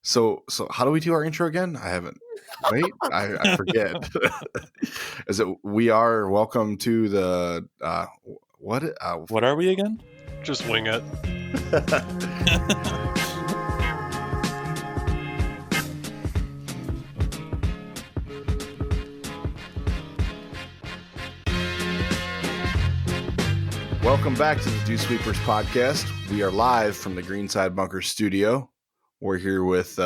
So how do we do our intro again? I haven't. Wait, I forget. Is it we are welcome to the what? What are we again? Just wing it. Welcome back to the Dew Sweepers podcast. We are live from the Greenside Bunker studio. We're here with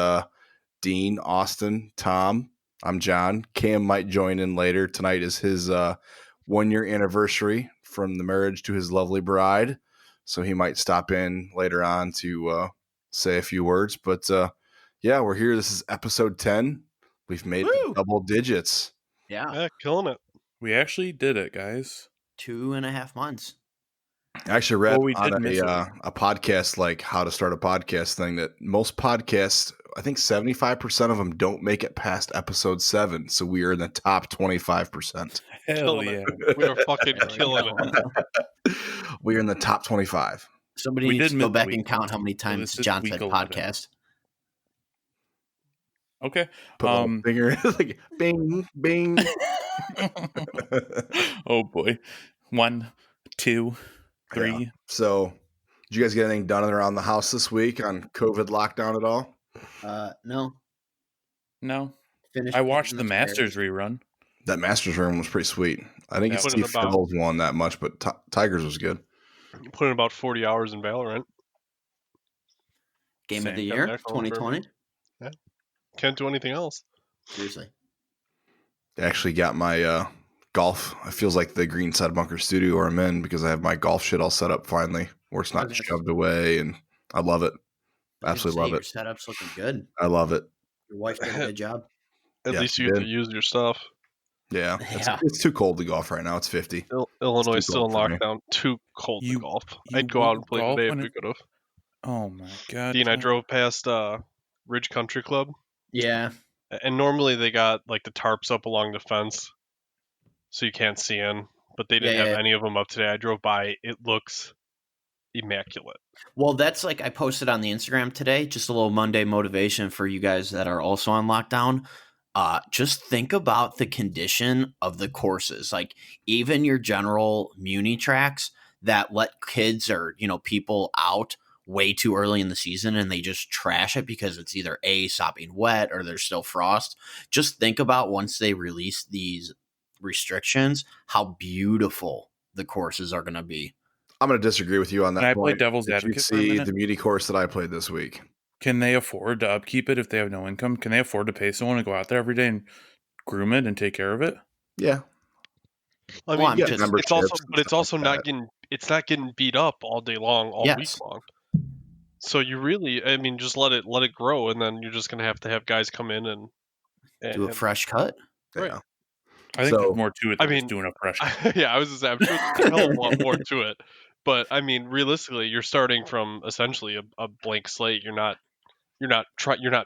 Dean, Austin, Tom. I'm John. Cam might join in later. Tonight is his 1 year anniversary from the marriage to his lovely bride. So he might stop in later on to say a few words. But yeah, we're here. This is episode 10. We've made double digits. Yeah, killing it. We actually did it, guys. 2.5 months. I actually read we on did a podcast, like how to start a podcast thing, that most podcasts, I think 75% of them don't make it past episode 7. So we are in the top 25%. Hell yeah. We are fucking killing it. We are in the top 25. Somebody needs to go back and count how many times John said podcast. Okay. Put a finger like bing, bing. Oh boy. 1, 2, 3. Yeah. So, did you guys get anything done around the house this week on COVID lockdown at all? No. I watched the Masters rerun. That Masters run was pretty sweet. I think it's Steve Phil's won that much, but Tigers was good. Put in about 40 hours in Valorant. Game of the year, 2020. Yeah. Can't do anything else. Seriously. I actually got my golf. It feels like the Greenside Bunker studio where I'm in because I have my golf shit all set up finally, where it's not shoved away, and I love it. Absolutely love it. Your setup's looking good. I love it. Your wife did a good job. At least you get to use your stuff. Yeah. It's too cold to golf right now. It's 50. Illinois is still in lockdown. Too cold to golf. I'd go out and play today if we could have. Oh my god. Dean, I drove past Ridge Country Club. Yeah. And normally they got like the tarps up along the fence so you can't see in. But they didn't have any of them up today. I drove by. It looks immaculate. Well, that's like I posted on the Instagram today, just a little Monday motivation for you guys that are also on lockdown. Just think about the condition of the courses, like even your general muni tracks that let kids or, people out way too early in the season and they just trash it because it's either sopping wet or there's still frost. Just think about once they release these restrictions, how beautiful the courses are going to be. I'm going to disagree with you on that. Can I play devil's advocate? You see the beauty course that I played this week. Can they afford to upkeep it if they have no income? Can they afford to pay someone to go out there every day and groom it and take care of it? Yeah. I mean, it's also not getting beat up all day long, all week long. So you really, just let it grow, and then you're just going to have guys come in and do a fresh cut. Right. Yeah. I think there's more to it than just doing a fresh cut. Yeah, I was just saying, I'm sure there's a hell of a lot more to it. But realistically, you're starting from essentially a blank slate. You're not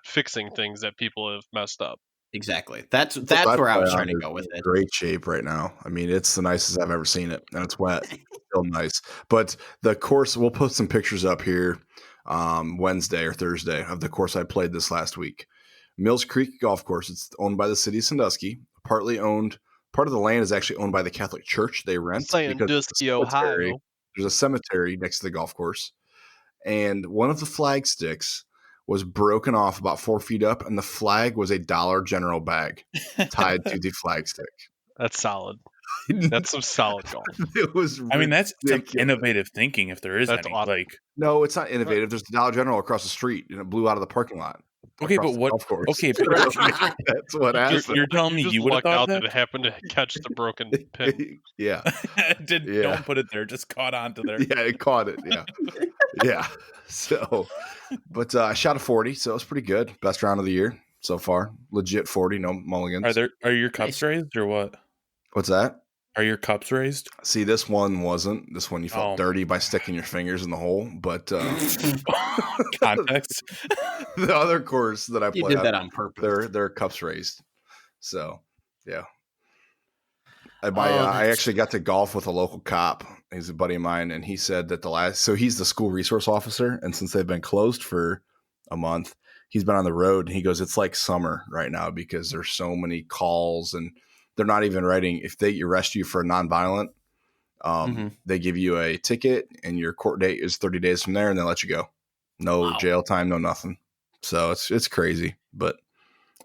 fixing things that people have messed up. Exactly. That's where I was trying to go with it. Great shape right now. It's the nicest I've ever seen it, and it's wet. Still nice. But the course, we'll put some pictures up here Wednesday or Thursday of the course I played this last week. Mills Creek Golf Course. It's owned by the city of Sandusky. Part of the land is actually owned by the Catholic Church. They rent Sandusky, Ohio. There's a cemetery next to the golf course, and one of the flag sticks was broken off about 4 feet up, and the flag was a Dollar General bag tied to the flag stick. That's solid. That's some solid golf. It was. That's some innovative thinking, if there is any. Awesome. No, it's not innovative. There's the Dollar General across the street, and it blew out of the parking lot. Okay, but what? Okay, but that's what happened. You're telling me you would have thought that? It happened to catch the broken pin. Yeah. Don't put it there. Just caught onto there. Yeah, it caught it. Yeah. Yeah. So, but I shot a 40, so it was pretty good. Best round of the year so far. Legit 40, no mulligans. Are your cups raised or what? What's that? Are your cups raised? See, this one wasn't. This one you felt dirty by sticking your fingers in the hole, but context. The other course that I played, did that on purpose. Their cups raised. So, yeah. I actually got to golf with a local cop. He's a buddy of mine, and he said that so he's the school resource officer, and since they've been closed for a month, he's been on the road, and he goes, it's like summer right now because there's so many calls, and they're not even writing. If they arrest you for a nonviolent, they give you a ticket, and your court date is 30 days from there, and they let you go. No jail time, no nothing. So it's crazy. But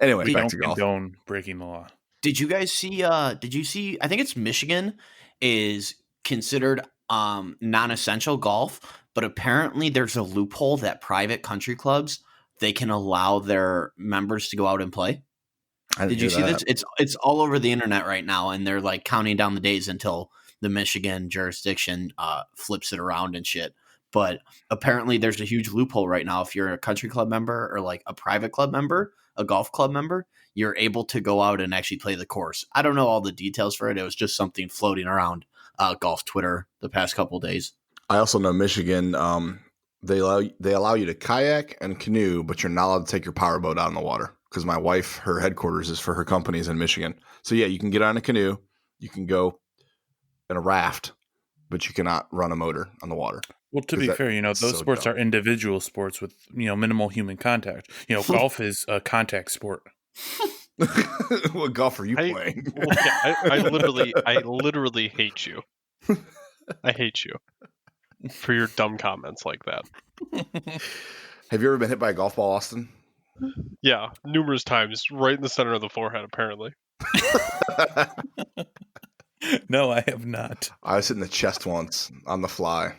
anyway, back to golf. Condone breaking the law. Did you guys see? Did you see? I think it's Michigan is considered non-essential golf, but apparently there's a loophole that private country clubs, they can allow their members to go out and play. Did you see this? It's all over the internet right now, and they're like counting down the days until the Michigan jurisdiction flips it around and shit. But apparently there's a huge loophole right now. If you're a country club member or like a private club member, a golf club member, you're able to go out and actually play the course. I don't know all the details for it. It was just something floating around golf Twitter the past couple of days. I also know Michigan, they allow you to kayak and canoe, but you're not allowed to take your powerboat out in the water, because my wife, her headquarters is for her companies in Michigan. So yeah, you can get on a canoe, you can go in a raft, but you cannot run a motor on the water. Well, to be fair, those sports are individual sports with, minimal human contact. Golf is a contact sport. What golf are you playing? I literally hate you. I hate you for your dumb comments like that. Have you ever been hit by a golf ball, Austin? Yeah, numerous times, right in the center of the forehead, apparently. No, I have not. I was hit in the chest once on the fly.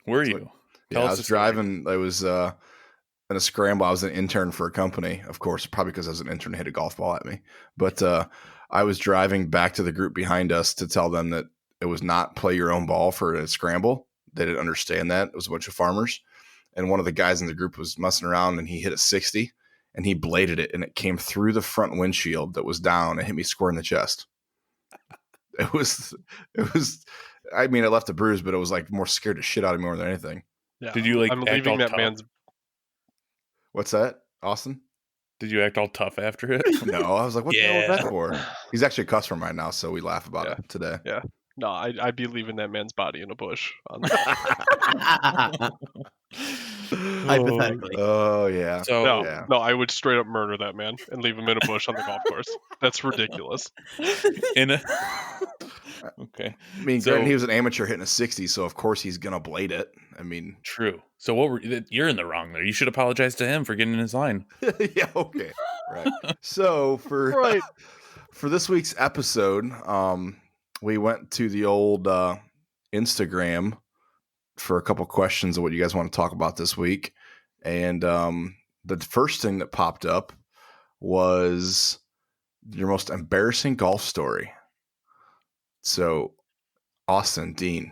Were you? I was driving. I was in a scramble. I was an intern for a company, of course, probably because I was an intern, hit a golf ball at me. But I was driving back to the group behind us to tell them that it was not play your own ball for a scramble. They didn't understand that. It was a bunch of farmers. And one of the guys in the group was messing around, and he hit a 60, and he bladed it, and it came through the front windshield that was down and hit me square in the chest. It was, I mean, it left a bruise, but it was like more scared the shit out of me more than anything. Yeah. Did you I'm leaving that man's. What's that, Austin? Did you act all tough after it? No, I was like, what the hell was that for? He's actually a customer right now, so we laugh about it today. Yeah. No, I'd be leaving that man's body in a bush. Hypothetically. Oh, yeah. So, no, I would straight up murder that man and leave him in a bush on the golf course. That's ridiculous. Okay. I mean, granted, he was an amateur hitting a 60, so of course he's going to blade it. I mean. True. So you're in the wrong there. You should apologize to him for getting in his line. Yeah, okay. Right. So for this week's episode, we went to the old Instagram for a couple questions of what you guys want to talk about this week. And the first thing that popped up was your most embarrassing golf story. So, Austin, Dean,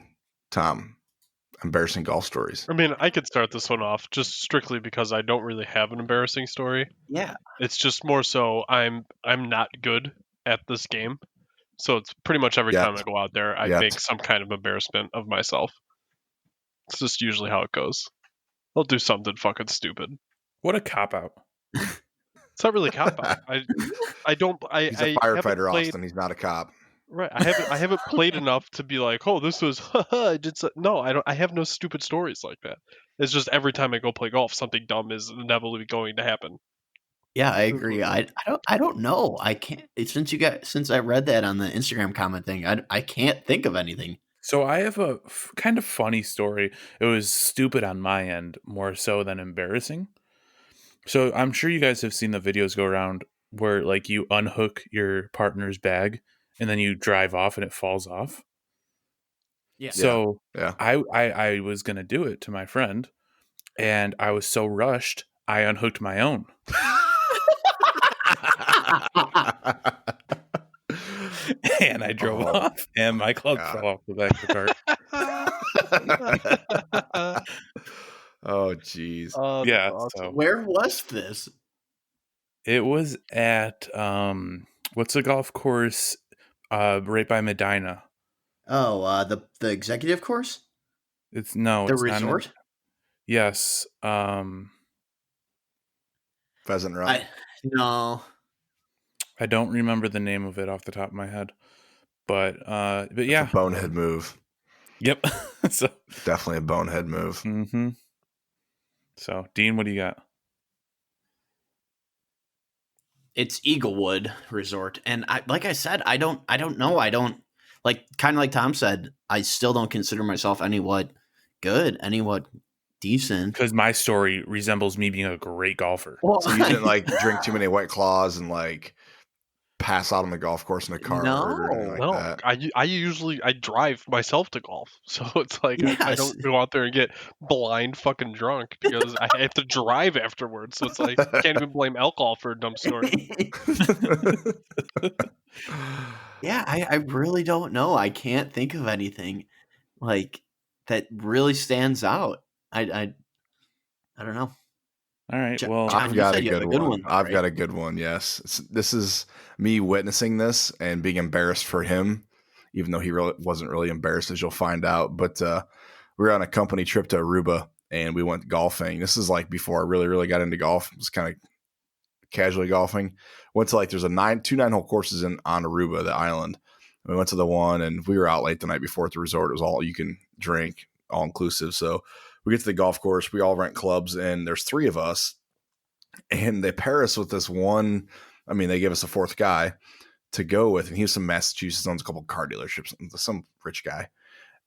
Tom, embarrassing golf stories. I mean, I could start this one off just strictly because I don't really have an embarrassing story. Yeah. It's just more so I'm not good at this game. So it's pretty much every time I go out there, I make some kind of embarrassment of myself. It's just usually how it goes. I'll do something fucking stupid. What a cop-out. It's not really a cop-out. He's a firefighter, Austin. He's not a cop. Right. I haven't played enough to be like, oh, this was I did so. No, I don't. I have no stupid stories like that. It's just every time I go play golf, something dumb is inevitably going to happen. Yeah, I agree. I don't know. I can't since I read that on the Instagram comment thing. I can't think of anything. So I have a kind of funny story. It was stupid on my end more so than embarrassing. So I'm sure you guys have seen the videos go around where like you unhook your partner's bag and then you drive off and it falls off. Yeah. So I was gonna do it to my friend, and I was so rushed I unhooked my own. And I drove off, and my club fell off the back of the cart. Oh, jeez. Yeah. Awesome. So where was this? It was at what's the golf course right by Medina? Oh, the executive course? It's the resort? Yes. Pheasant Run. No. I don't remember the name of it off the top of my head. But yeah. It's a bonehead move. Yep. Definitely a bonehead move. Mm-hmm. So, Dean, what do you got? It's Eaglewood Resort, and like I said, I don't know. I don't kind of like Tom said. I still don't consider myself anywhat good, anywhat decent. Because my story resembles me being a great golfer. Well, so you didn't drink too many White Claws and pass out on the golf course in a car or anything like that. I usually drive myself to golf, so it's like I don't go out there and get blind fucking drunk because I have to drive afterwards. So it's like I can't even blame alcohol for a dumb story. Yeah, I really don't know. I can't think of anything that really stands out. I don't know. All right. Well, I've got a good one. I've got a good one. Yes. This is me witnessing this and being embarrassed for him, even though he wasn't really embarrassed, as you'll find out. But we were on a company trip to Aruba and we went golfing. This is before I really, really got into golf. It was kind of casually golfing. Went to there's two 9-hole courses on Aruba, the island. We went to the one and we were out late the night before at the resort. It was all you can drink, all inclusive. So we get to the golf course. We all rent clubs and there's 3 of us. And they pair us with this one. I mean, they give us a 4th guy to go with. And he was from Massachusetts, owns a couple of car dealerships, some rich guy.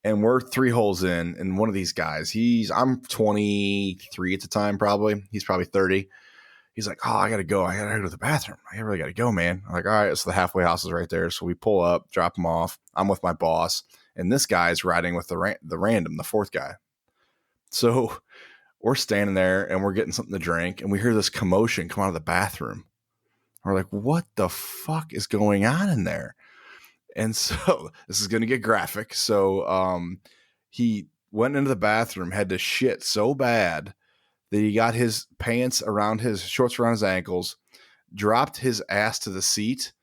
And we're 3 holes in. And one of these guys, I'm 23 at the time, probably. He's probably 30. He's like, oh, I got to go. I got to go to the bathroom. I really got to go, man. I'm like, all right. So the halfway house is right there. So we pull up, drop him off. I'm with my boss. And this guy's riding with the 4th guy. So we're standing there and we're getting something to drink. And we hear this commotion come out of the bathroom. We're like, what the fuck is going on in there? And so this is going to get graphic. So he went into the bathroom, had to shit so bad that he got his pants around his shorts around his ankles, dropped his ass to the seat,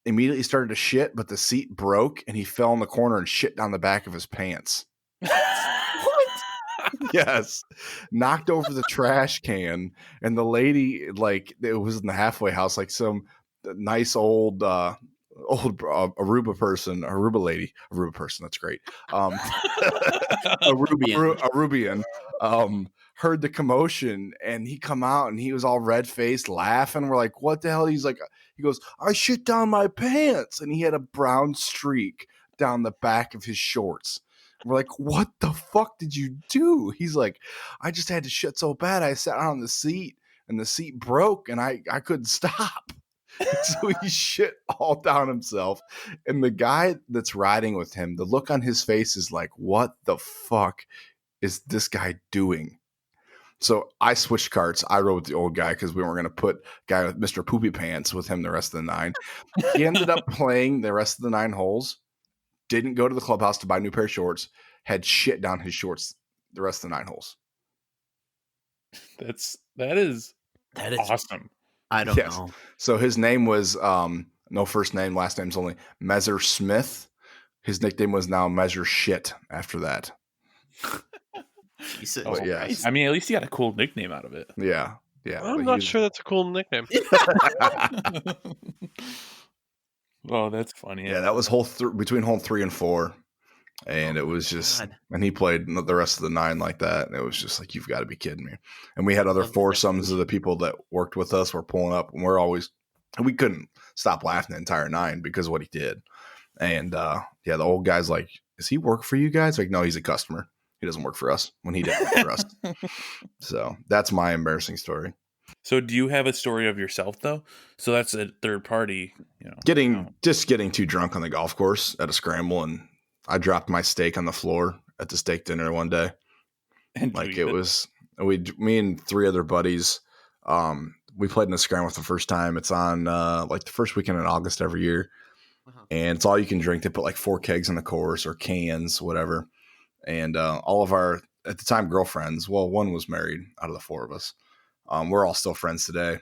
immediately started to shit, but the seat broke and he fell in the corner and shit down the back of his pants. What? Yes. Knocked over the trash can. And the lady, it was in the halfway house, some nice old Aruba lady, that's great. Arubian. Heard the commotion and he come out and he was all red faced laughing. We're like, what the hell? He goes, I shit down my pants. And he had a brown streak down the back of his shorts. We're like, what the fuck did you do? He's like, I just had to shit so bad. I sat on the seat and the seat broke and I couldn't stop. So he shit all down himself. And the guy that's riding with him, the look on his face is like, what the fuck is this guy doing? So I switched carts. I rode with the old guy because we weren't going to put guy with Mr. Poopy Pants with him the rest of the 9. He ended up playing the rest of the 9 holes. Didn't go to the clubhouse to buy a new pair of shorts. Had shit down his shorts the rest of the 9 holes. That is awesome. I don't know. So his name was no first name, last name's only Measure Smith. His nickname was now Measure Shit after that. Jesus. Oh, yes. I mean, at least he got a cool nickname out of it. Yeah. I'm not sure that's a cool nickname. Oh, that's funny. Yeah, that was between hole 3 and 4. And it was just, and he played the rest of the 9 like that. And it was just like, you've got to be kidding me. And we had other foursomes of the people that worked with us were pulling up, and we couldn't stop laughing the entire 9 because of what he did. And the old guy's like, does he work for you guys? Like, no, he's a customer. He doesn't work for us when he didn't work for us. So that's my embarrassing story. So do you have a story of yourself though? So that's a third party, getting too drunk on the golf course at a scramble, and I dropped my steak on the floor at the steak dinner one day. And me and 3 other buddies, we played in the scramble for the first time. It's on the first weekend in August every year. And it's all you can drink. They put 4 kegs on the course or cans, whatever. And all of our, at the time, girlfriends, well, one was married out of the 4 of us. We're all still friends today.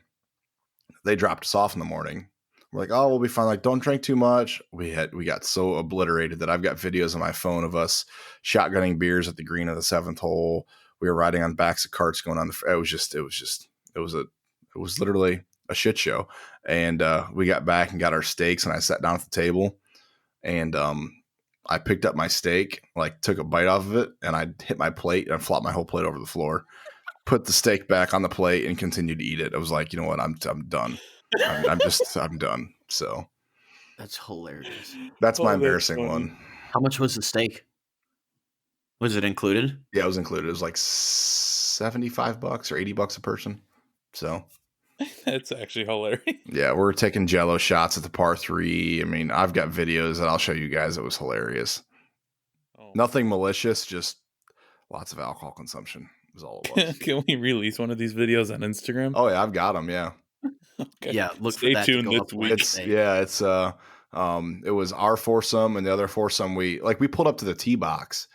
They dropped us off in the morning. We're like, oh, we'll be fine. Don't drink too much. We got so obliterated that I've got videos on my phone of us shotgunning beers at the green of the 7th hole. We were riding on backs of carts going on it was literally a shit show. And we got back and got our steaks, and I sat down at the table, and I picked up my steak, took a bite off of it, and I hit my plate and I flopped my whole plate over the floor. Put the steak back on the plate and continued to eat it. I was like, you know what? I'm done. I'm done. So that's hilarious. That's my embarrassing one. How much was the steak? Was it included? Yeah, it was included. It was like $75 or $80 a person. So that's actually hilarious. Yeah, we're taking Jello shots at the par 3. I mean, I've got videos that I'll show you guys. It was hilarious. Nothing malicious, just lots of alcohol consumption was all it was. Can we release one of these videos on Instagram? Oh yeah, I've got them. Yeah. Okay. Yeah, look Stay for that tuned to go this week. It was our foursome and the other foursome. We pulled up to the tee box,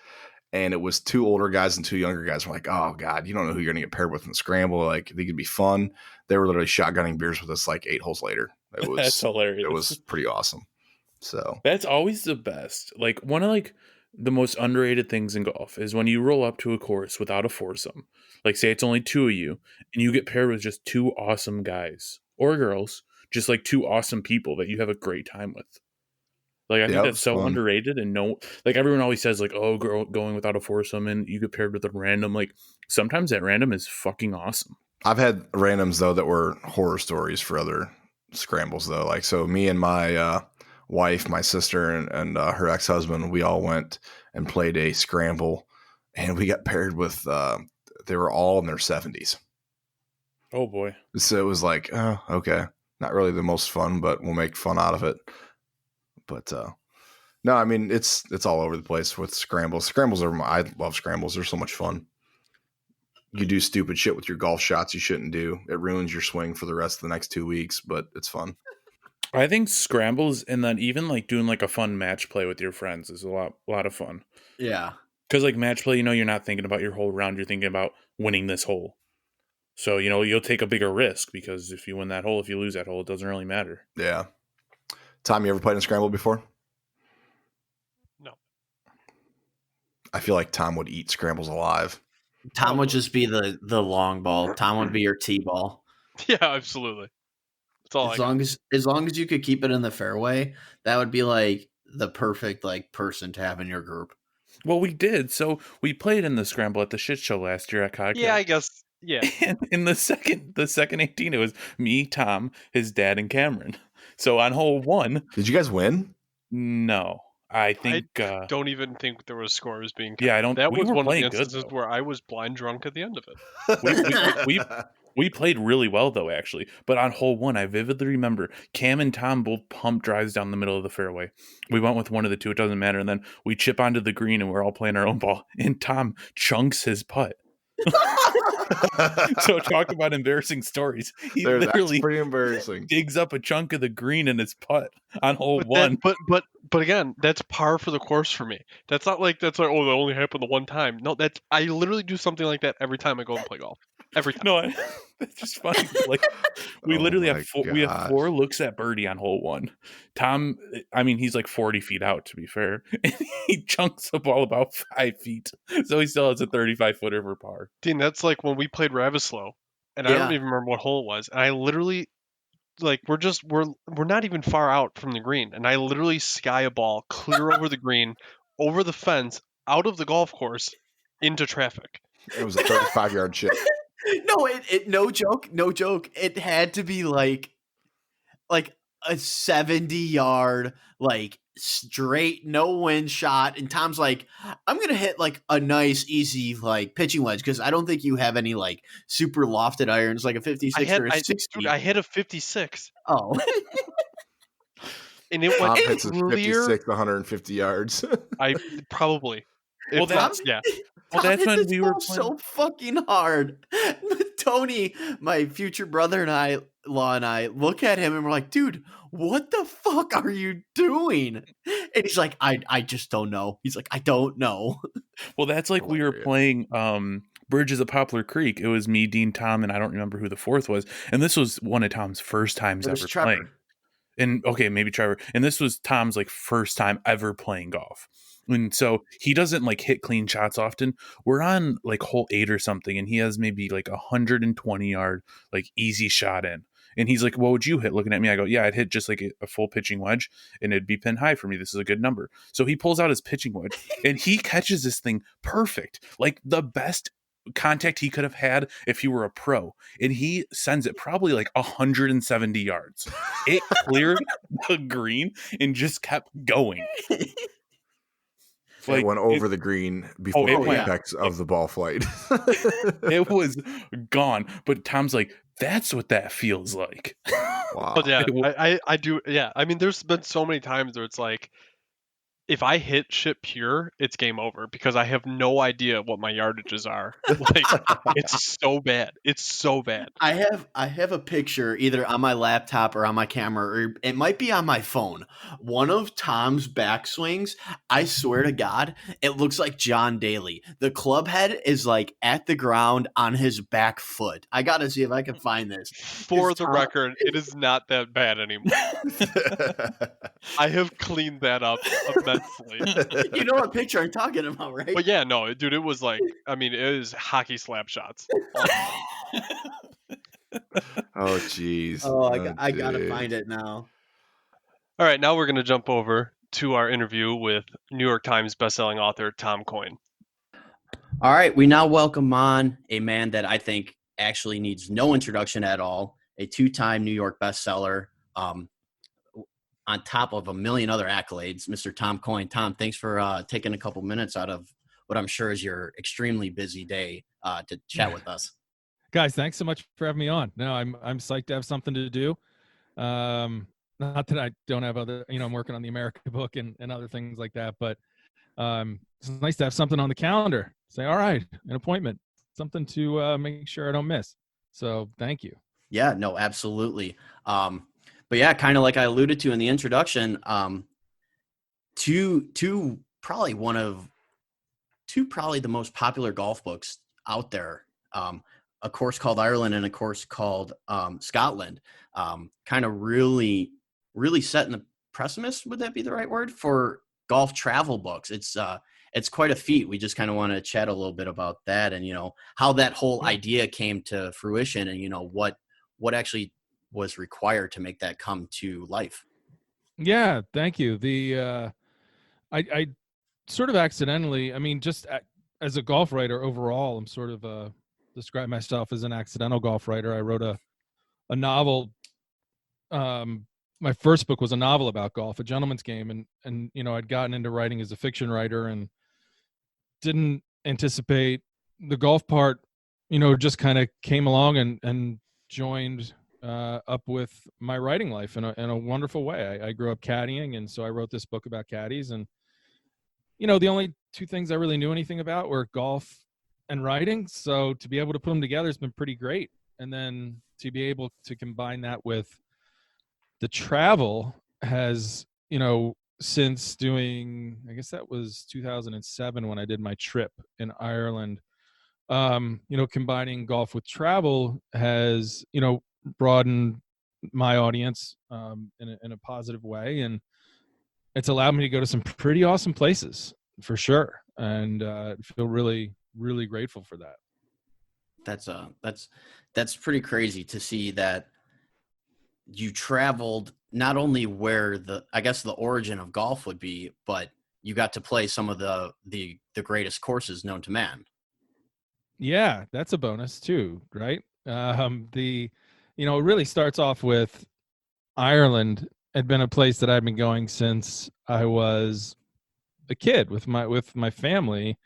and it was 2 older guys and 2 younger guys. We're like, oh God, you don't know who you're gonna get paired with in the scramble. Like, they could be fun. They were literally shotgunning beers with us like 8 holes later. It was that's hilarious. It was pretty awesome. So that's always the best. Like, one of the most underrated things in golf is when you roll up to a course without a foursome. Like, say it's only 2 of you, and you get paired with just 2 awesome guys or girls, just like 2 awesome people that you have a great time with. Like, I think that's so underrated, and everyone always says like, oh, going without a foursome and you get paired with a random. Like, sometimes that random is fucking awesome. I've had randoms though that were horror stories for other scrambles though. Like, so me and my wife, my sister, and her ex-husband, we all went and played a scramble, and we got paired with they were all in their 70s. Oh boy. So it was like, oh, okay, not really the most fun, but we'll make fun out of it. But no, I mean, it's all over the place with scrambles. I love scrambles. They're so much fun. You do stupid shit with your golf shots you shouldn't do. It ruins your swing for the rest of the next 2 weeks, but it's fun. I think scrambles, and then even like doing like a fun match play with your friends is a lot of fun. Yeah. Because like match play, you're not thinking about your whole round. You're thinking about winning this hole. So, you'll take a bigger risk, because if you win that hole, if you lose that hole, it doesn't really matter. Yeah. Tom, you ever played in scramble before? No. I feel like Tom would eat scrambles alive. Tom would just be the long ball. Tom would be your tee ball. Yeah, absolutely. That's all. As long as you could keep it in the fairway, that would be like the perfect like person to have in your group. Well, we did. So we played in the scramble at the shit show last year at Codcat. Yeah, I guess. Yeah. And in the second 18, it was me, Tom, his dad, and Cameron. So on hole 1, did you guys win? No, I think. Don't even think there was scores being kept. Yeah, I don't. That we was were one of the playing instances good, where I was blind drunk at the end of it. We played really well though, actually. But on hole 1, I vividly remember Cam and Tom both pumped drives down the middle of the fairway. We went with one of the two; it doesn't matter. And then we chip onto the green, and we're all playing our own ball. And Tom chunks his putt. So talk about embarrassing stories. He literally pretty embarrassing. Digs up a chunk of the green in his putt on hole 1. But again, that's par for the course for me. That's not like oh, that only happened the one time. No, I literally do something like that every time I go and play golf. Every time. No, it's just funny. Like, we literally have 4 looks at birdie on hole 1. Tom, I mean, he's like 40 feet out, to be fair. And he chunks the ball about 5 feet. So he still has a 35-footer for par. Dean, that's like when we played Ravislow, and I don't even remember what hole it was. And I literally, like, we're not even far out from the green, and I literally sky a ball clear over the green, over the fence, out of the golf course, into traffic. It was a 35-yard chip. No, it no joke. It had to be like a 70-yard, like, straight no wind shot. And Tom's like, I'm gonna hit like a nice easy like pitching wedge, because I don't think you have any like super lofted irons, like a 56 or a 60. I hit a 56. Oh. And it went hits a 56, 150 yards. I probably. Well, that's when we were playing so fucking hard. Tony, my future brother-in-law, and I look at him and we're like, dude, what the fuck are you doing? And he's like, I just don't know. He's like, I don't know. Well, that's like we were playing Bridges of Poplar Creek. It was me, Dean, Tom, and I don't remember who the fourth was. And this was one of Tom's first times ever playing. And okay, maybe Trevor. And this was Tom's like first time ever playing golf. And so he doesn't like hit clean shots often. We're on like hole 8 or something, and he has maybe like 120 yard, like easy shot in. And he's like, what would you hit? Looking at me, I go, yeah, I'd hit just like a full pitching wedge, and it'd be pin high for me. This is a good number. So he pulls out his pitching wedge, and he catches this thing perfect. Like the best contact he could have had if he were a pro, and he sends it probably like 170 yards. It cleared the green and just kept going. Like, it went over the green before the apex of the ball flight. It was gone. But Tom's like, that's what that feels like. Wow. But yeah, I do. Yeah, I mean, there's been so many times where it's like, if I hit shit pure, it's game over because I have no idea what my yardages are. Like, it's so bad. It's so bad. I have a picture either on my laptop or on my camera, or it might be on my phone. One of Tom's backswings, I swear to God, it looks like John Daly. The club head is like at the ground on his back foot. I got to see if I can find this. For the record, it is not that bad anymore. I have cleaned that up immensely. You know what picture I'm talking about, right? But yeah, no, dude, it was like, I mean, it was hockey slap shots. Oh, jeez. Oh, I gotta find it now. All right, now we're going to jump over to our interview with New York Times bestselling author Tom Coyne. All right, we now welcome on a man that I think actually needs no introduction at all, a two-time New York bestseller, on top of a million other accolades, Mr. Tom Coyne. Tom, thanks for taking a couple minutes out of what I'm sure is your extremely busy day to chat with us. Guys, thanks so much for having me on. No, I'm psyched to have something to do. Not that I don't have other, I'm working on the America book and other things like that, but it's nice to have something on the calendar. Say, all right, an appointment, something to make sure I don't miss. So thank you. Yeah, no, absolutely. But yeah, kind of like I alluded to in the introduction, two probably the most popular golf books out there. A course called Ireland and a course called Scotland. Kind of really setting the precedent. Would that be the right word for golf travel books? It's quite a feat. We just kind of want to chat a little bit about that and how that whole idea came to fruition and what actually was required to make that come to life. Yeah, thank you. I sort of accidentally, just as a golf writer overall, I'm sort of describe myself as an accidental golf writer. I wrote a novel. My first book was a novel about golf, A Gentleman's Game, and I'd gotten into writing as a fiction writer and didn't anticipate the golf part. Just kind of came along and joined up with my writing life in a wonderful way. I grew up caddying, and so I wrote this book about caddies. And the only two things I really knew anything about were golf and writing. So to be able to put them together has been pretty great. And then to be able to combine that with the travel has, since doing, I guess that was 2007 when I did my trip in Ireland. Combining golf with travel has, broadened my audience in a positive way, and it's allowed me to go to some pretty awesome places for sure, and feel really, really grateful for that. That's pretty crazy to see that you traveled not only where the origin of golf would be, but you got to play some of the greatest courses known to man. Yeah, that's a bonus too, right? It really starts off with Ireland. Had been a place that I've been going since I was a kid with my family.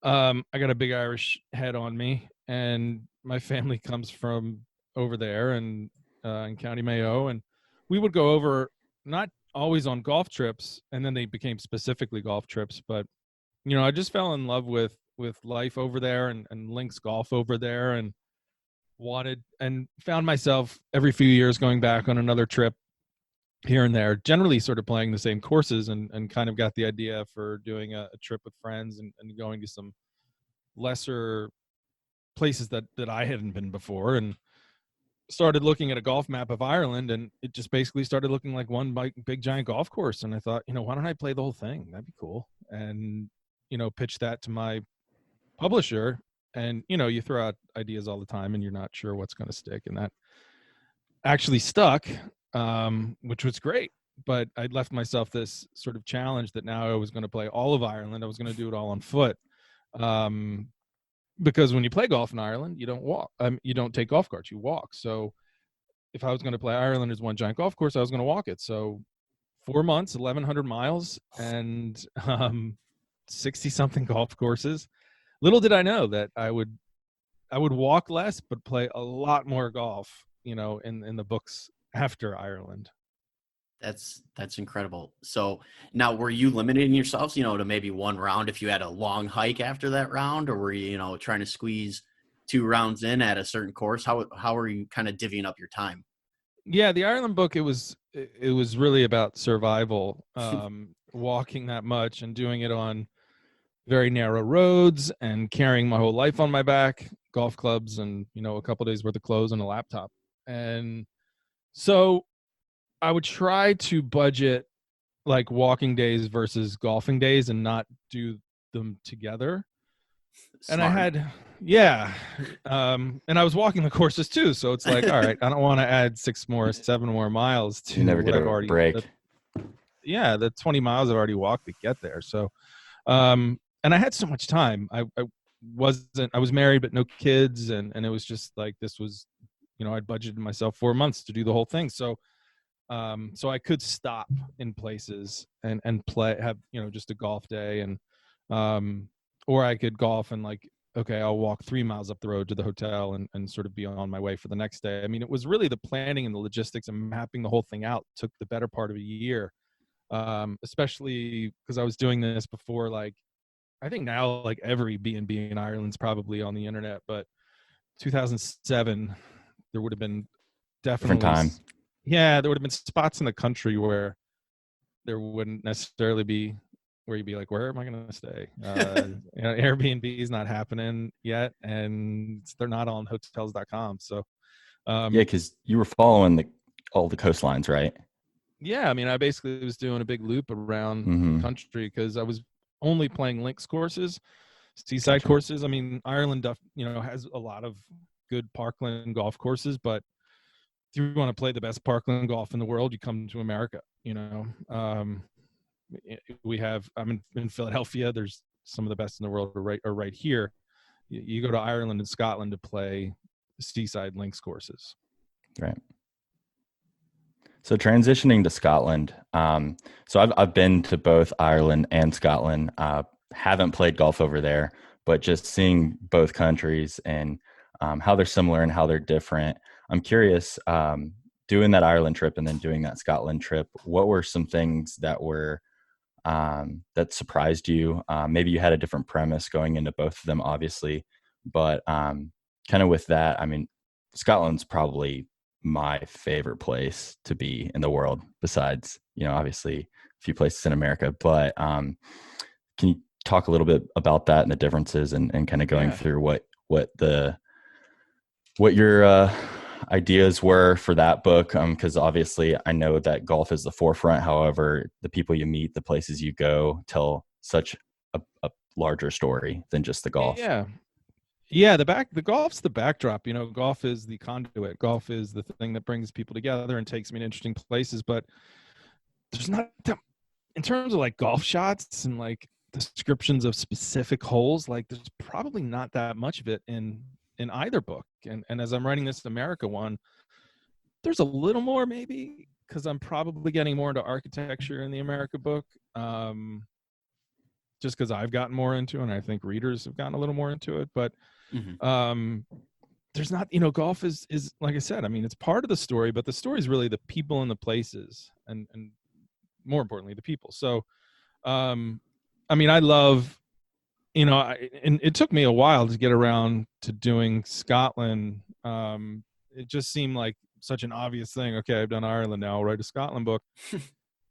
I got a big Irish head on me, and my family comes from over there and in County Mayo, and we would go over, not always on golf trips, and then they became specifically golf trips, but I just fell in love with life over there and links golf over there, and found myself every few years going back on another trip here and there, generally sort of playing the same courses, and kind of got the idea for doing a trip with friends and going to some lesser places that I hadn't been before, and started looking at a golf map of Ireland, and it just basically started looking like one big giant golf course. And I thought, why don't I play the whole thing? That'd be cool. And, pitched that to my publisher, and, you throw out ideas all the time and you're not sure what's going to stick. And that actually stuck, which was great. But I'd left myself this sort of challenge that now I was going to play all of Ireland. I was going to do it all on foot. because when you play golf in Ireland, you don't walk. You don't take golf carts, you walk. So if I was going to play Ireland as one giant golf course, I was going to walk it. So 4 months, 1,100 miles, and 60 something golf courses. Little did I know that I would walk less, but play a lot more golf, in the books after Ireland. That's incredible. So now, were you limiting yourselves, to maybe one round if you had a long hike after that round, or were you, trying to squeeze 2 rounds in at a certain course? How are you kind of divvying up your time? Yeah, the Ireland book, it was really about survival, walking that much and doing it on very narrow roads and carrying my whole life on my back, golf clubs and, a couple days worth of clothes and a laptop. And so I would try to budget like walking days versus golfing days and not do them together. Smart. And I had, and I was walking the courses too. So it's like, all right, I don't want to add 7 more miles to you never get a break. The 20 miles I've already walked to get there. So, and I had so much time. I was married, but no kids. And it was just like, this was, I'd budgeted myself 4 months to do the whole thing. So I could stop in places and have, just a golf day and, or I could golf and like, okay, I'll walk 3 miles up the road to the hotel and sort of be on my way for the next day. I mean, it was really the planning and the logistics and mapping the whole thing out took the better part of a year. Especially because I was doing this before, like, I think now like every B&B in Ireland's probably on the internet, but 2007, there would have been definitely different time. Yeah, there would have been spots in the country where there wouldn't necessarily be where you'd be like, where am I going to stay? Airbnb is not happening yet, and they're not on hotels.com. So, because you were following all the coastlines, right? Yeah, I mean, I basically was doing a big loop around the country because I was only playing links courses, seaside courses. I mean, Ireland, has a lot of good parkland golf courses, but if you want to play the best parkland golf in the world, you come to America. I'm in Philadelphia. There's some of the best in the world are right here. You go to Ireland and Scotland to play seaside links courses. Right. So transitioning to Scotland. So I've been to both Ireland and Scotland. Haven't played golf over there, but just seeing both countries and how they're similar and how they're different. I'm curious, doing that Ireland trip and then doing that Scotland trip, what were some things that were that surprised you? Maybe you had a different premise going into both of them, obviously, but kind of with that, I mean, Scotland's probably my favorite place to be in the world, besides, obviously a few places in America. But can you talk a little bit about that and the differences and kind of going through what your ideas were for that book? Because obviously I know that golf is the forefront. However, the people you meet, the places you go, tell such a larger story than just the golf. Yeah, the golf's the backdrop. Golf is the conduit. Golf is the thing that brings people together and takes me to interesting places. But there's not that, in terms of like golf shots and like descriptions of specific holes, like there's probably not that much of it in either book. And as I'm writing this America one, there's a little more maybe because I'm probably getting more into architecture in the America book. Just because I've gotten more into it, and I think readers have gotten a little more into it. But there's not, golf is like I said, I mean, it's part of the story, but the story is really the people and the places and more importantly, the people. So, I mean, I love, and it took me a while to get around to doing Scotland. It just seemed like such an obvious thing. Okay, I've done Ireland, now I'll write a Scotland book.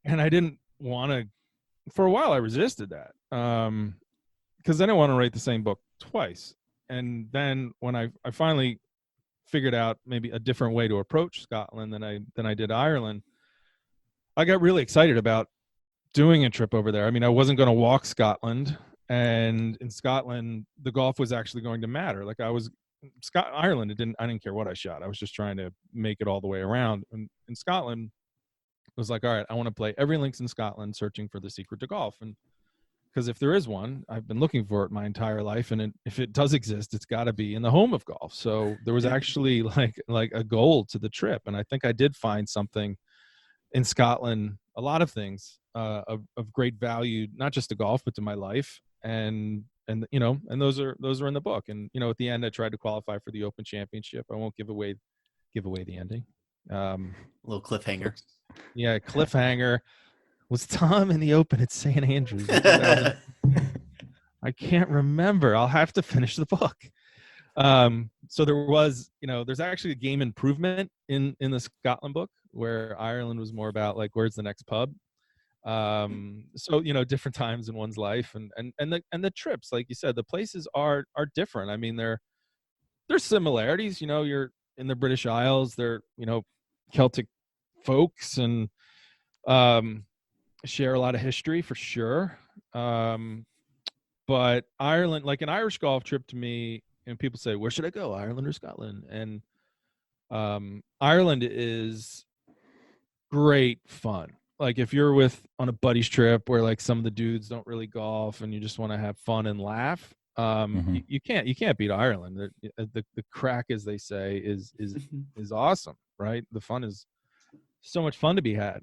And I didn't want to, for a while I resisted that. Because I didn't want to write the same book twice. And then when I finally figured out maybe a different way to approach Scotland than I did Ireland, I got really excited about doing a trip over there. I mean, I wasn't going to walk Scotland, and in Scotland, the golf was actually going to matter. Like Ireland, I didn't care what I shot. I was just trying to make it all the way around. And in Scotland, it was like, all right, I want to play every links in Scotland, searching for the secret to golf. And because if there is one, I've been looking for it my entire life, and if it does exist, it's got to be in the home of golf. So there was actually like a goal to the trip, and I think I did find something in Scotland, a lot of things of great value, not just to golf but to my life, and those are in the book. And at the end, I tried to qualify for the Open Championship. I won't give away the ending. A little cliffhanger. Yeah, cliffhanger. Was Tom in the Open at St. Andrews? I can't remember. I'll have to finish the book. So there was, there's actually a game improvement in the Scotland book, where Ireland was more about like, where's the next pub? So different times in one's life, and the trips, like you said, the places are different. I mean, there's similarities. You're in the British Isles. They're Celtic folks, and share a lot of history for sure. But Ireland, like an Irish golf trip to me, and people say, where should I go, Ireland or Scotland? And Ireland is great fun. Like if you're on a buddy's trip where like some of the dudes don't really golf and you just want to have fun and laugh, you can't beat Ireland. The crack, as they say, is awesome, right? The fun is so much fun to be had.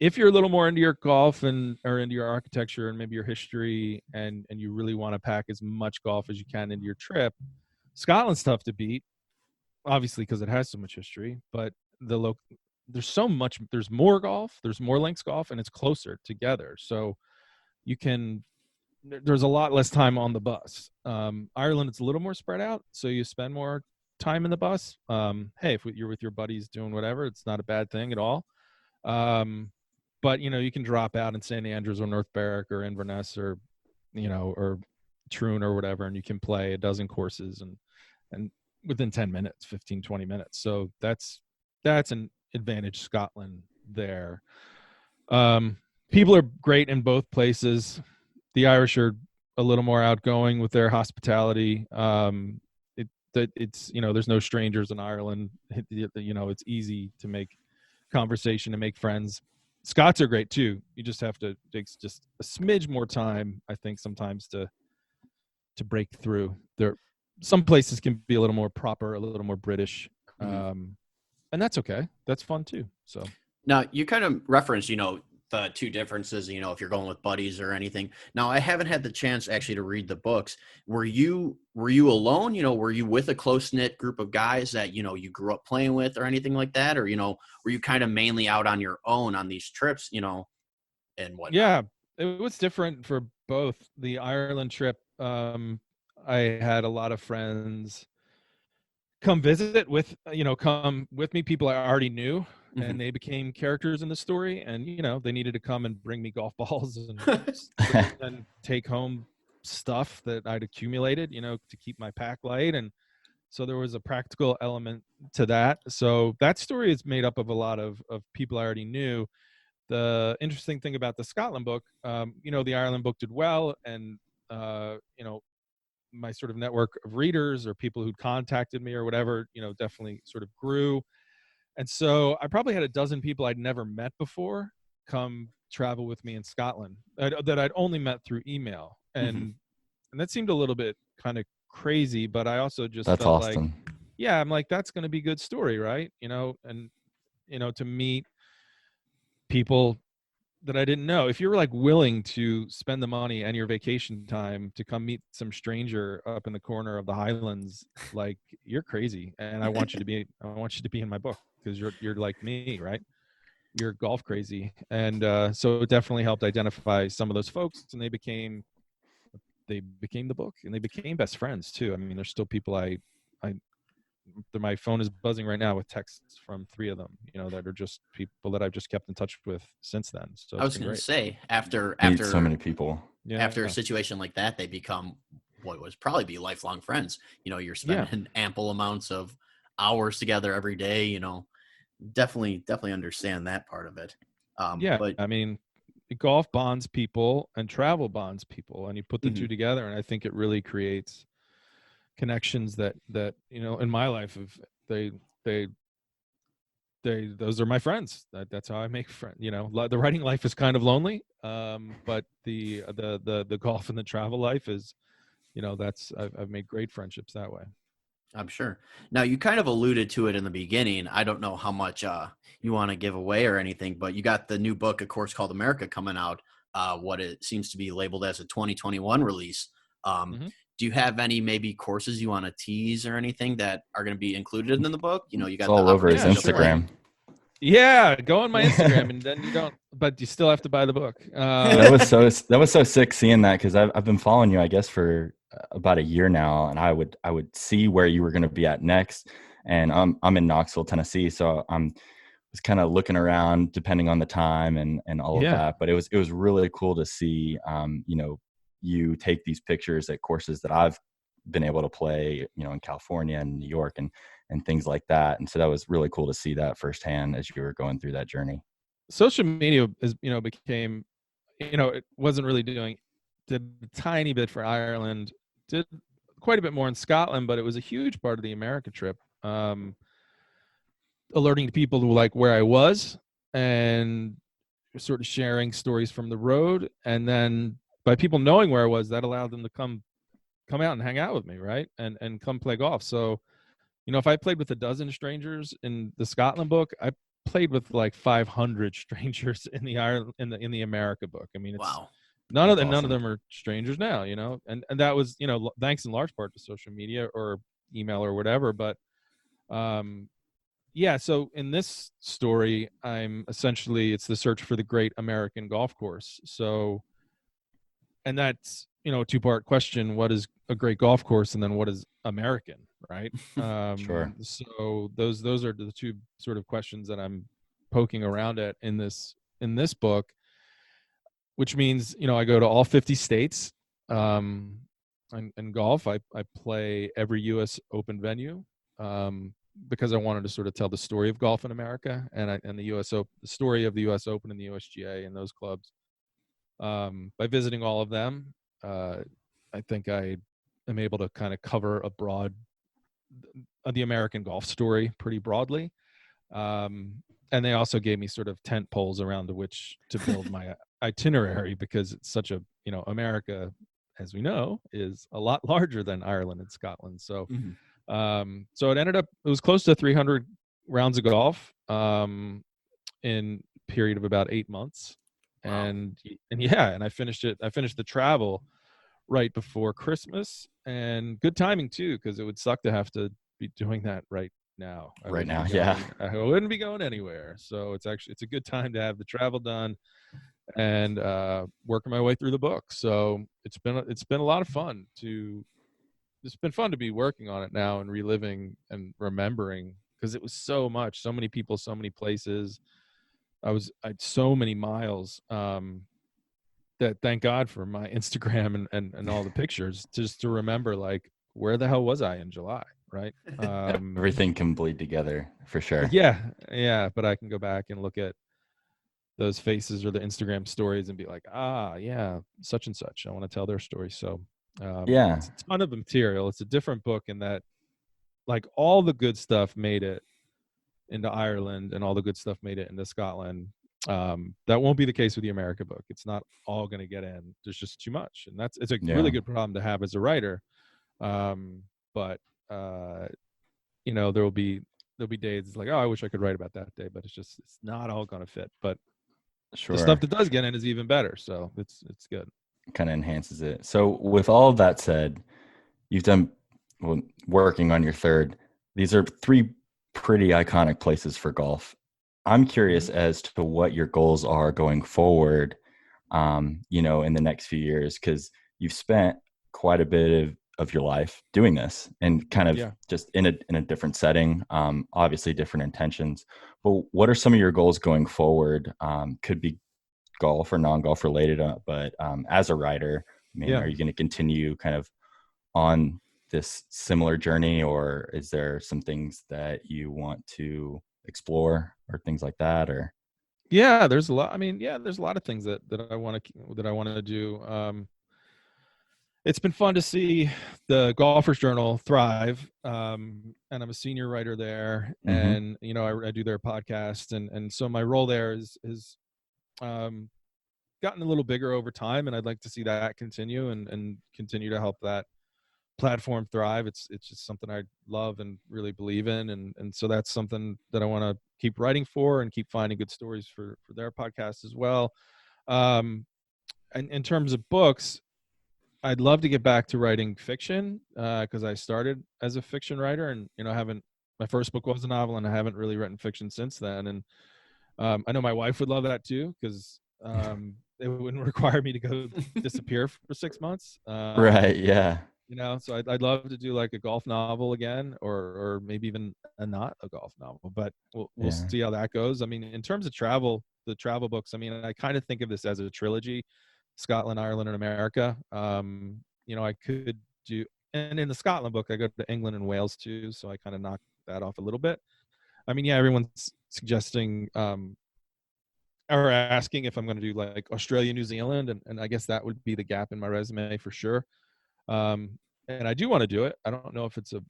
If you're a little more into your golf or into your architecture and maybe your history, and you really want to pack as much golf as you can into your trip, Scotland's tough to beat, obviously because it has so much history. But there's more golf, there's more links golf, and it's closer together. So there's a lot less time on the bus. Ireland, it's a little more spread out, so you spend more time in the bus. Hey, if you're with your buddies doing whatever, it's not a bad thing at all. But you can drop out in St. Andrews or North Berwick or Inverness or or Troon or whatever, and you can play a dozen courses and within 10 minutes, 15, 20 minutes. So that's an advantage Scotland there. People are great in both places. The Irish are a little more outgoing with their hospitality. It's there's no strangers in Ireland. It's easy to make conversation and make friends. Scots are great too. You just have to take just a smidge more time, I think, sometimes to break through. Some places can be a little more proper, a little more British, and that's okay. That's fun too. So now you kind of referenced, the two differences, if you're going with buddies or anything. Now, I haven't had the chance actually to read the books. Were you alone? Were you with a close-knit group of guys that, you grew up playing with or anything like that? Or, were you kind of mainly out on your own on these trips, and what? Yeah, it was different for both. The Ireland trip, I had a lot of friends come visit come with me, people I already knew, and they became characters in the story, and they needed to come and bring me golf balls and take home stuff that I'd accumulated to keep my pack light. And so there was a practical element to that. So that story is made up of a lot of people I already knew. The interesting thing about the Scotland book, the Ireland book did well, and my sort of network of readers or people who'd contacted me or whatever, definitely sort of grew. And so I probably had a dozen people I'd never met before come travel with me in Scotland that I'd only met through email. And that seemed a little bit kind of crazy, but I also just felt awesome. Like, yeah, I'm like, that's going to be a good story, right? And to meet people that I didn't know. If you were like willing to spend the money and your vacation time to come meet some stranger up in the corner of the Highlands, like, you're crazy. And I want you to be in my book, because you're like me, right? You're golf crazy. And so it definitely helped identify some of those folks, and they became the book, and they became best friends too. I mean, there's still people my phone is buzzing right now with texts from 3 of them, that are just people that I've just kept in touch with since then. So I was going to say, after so many people, after a situation like that, they become what was probably be lifelong friends. You're spending ample amounts of hours together every day. Definitely understand that part of it. But I mean, golf bonds people and travel bonds people, and you put the two together, and I think it really creates connections that in my life, they those are my friends. That's how I make friends. The writing life is kind of lonely, but the golf and the travel life is, I've made great friendships that way. I'm sure. Now, you kind of alluded to it in the beginning. I don't know how much you want to give away or anything, but you got the new book, A Course Called America, coming out, what it seems to be labeled as a 2021 release. Do you have any maybe courses you want to tease or anything that are going to be included in the book? You got it's all over his Instagram. Yeah, go on my Instagram, and then but you still have to buy the book. That was so sick seeing that, because I've been following you, I guess, for about a year now, and I would see where you were going to be at next, and I'm in Knoxville, Tennessee, so was kind of looking around depending on the time and all of that. But it was really cool to see you take these pictures at courses that I've been able to play, in California and New York and things like that. And so that was really cool to see that firsthand as you were going through that journey. Social media became, it wasn't really did a tiny bit for Ireland, did quite a bit more in Scotland, but it was a huge part of the America trip. Alerting people to like where I was and sort of sharing stories from the road. And then by people knowing where I was, that allowed them to come out and hang out with me. Right. And come play golf. So, if I played with a dozen strangers in the Scotland book, I played with like 500 strangers in the in the America book. I mean, it's wow. None of them are strangers now, and that was, thanks in large part to social media or email or whatever. But, yeah. So in this story, it's the search for the great American golf course. So, and that's, a two-part question. What is a great golf course? And then what is American? Right. Sure. So those are the two sort of questions that I'm poking around at in this book, which means, I go to all 50 states, and golf. I play every U.S. Open venue, because I wanted to sort of tell the story of golf in America and the U.S. Open, the story of the U.S. Open and the USGA and those clubs. By visiting all of them, I think I am able to kind of cover the American golf story pretty broadly. And they also gave me sort of tent poles around which to build my itinerary, because it's such a, America, as we know, is a lot larger than Ireland and Scotland. So, so it was close to 300 rounds of golf, in a period of about 8 months. Wow. And I finished the travel right before Christmas, and good timing too, because it would suck to have to be doing that right now. I wouldn't be going anywhere. So it's a good time to have the travel done and working my way through the book. So it's been a lot of fun it's been fun to be working on it now and reliving and remembering, because it was so many people, so many places. I had so many miles, that thank God for my Instagram and all the pictures, just to remember, like, where the hell was I in July? Right. Everything can bleed together for sure. Yeah. But I can go back and look at those faces or the Instagram stories and be like, yeah, such and such. I want to tell their story. So, it's a ton of material. It's a different book in that, like, all the good stuff made it into Ireland and all the good stuff made it into Scotland. That won't be the case with the America book. It's not all going to get in. There's just too much. And it's a really good problem to have as a writer. But there'll be days it's like, I wish I could write about that day, but it's not all going to fit. But the stuff that does get in is even better. So it's good. Kind of enhances it. So with all of that said, you've done working on your third. These are 3 pretty iconic places for golf. I'm curious as to what your goals are going forward, in the next few years, because you've spent quite a bit of your life doing this and kind of just in a different setting, obviously different intentions. But what are some of your goals going forward? Could be golf or non-golf related, but as a writer, are you going to continue kind of on this similar journey, or is there some things that you want to explore or things like that? Or there's a lot. There's a lot of things that I want to do. it's been fun to see the Golfers Journal thrive. And I'm a senior writer there, and I do their podcast, and so my role there is gotten a little bigger over time, and I'd like to see that continue and continue to help that platform thrive. It's just something I love and really believe in, and so that's something that I want to keep writing for and keep finding good stories for their podcast as well. And in terms of books, I'd love to get back to writing fiction, because I started as a fiction writer, and my first book was a novel, and I haven't really written fiction since then. And I know my wife would love that too, because it wouldn't require me to go disappear for 6 months. Right. Yeah. So I'd love to do like a golf novel again, or maybe even not a golf novel, but we'll see how that goes. I mean, in terms of the travel books, I mean, I kind of think of this as a trilogy: Scotland, Ireland, and America. I could do, and in the Scotland book, I go to England and Wales too, so I kind of knock that off a little bit. I mean, yeah, everyone's suggesting or asking if I'm going to do like Australia, New Zealand, and I guess that would be the gap in my resume for sure. And I do want to do it. I don't know if it's a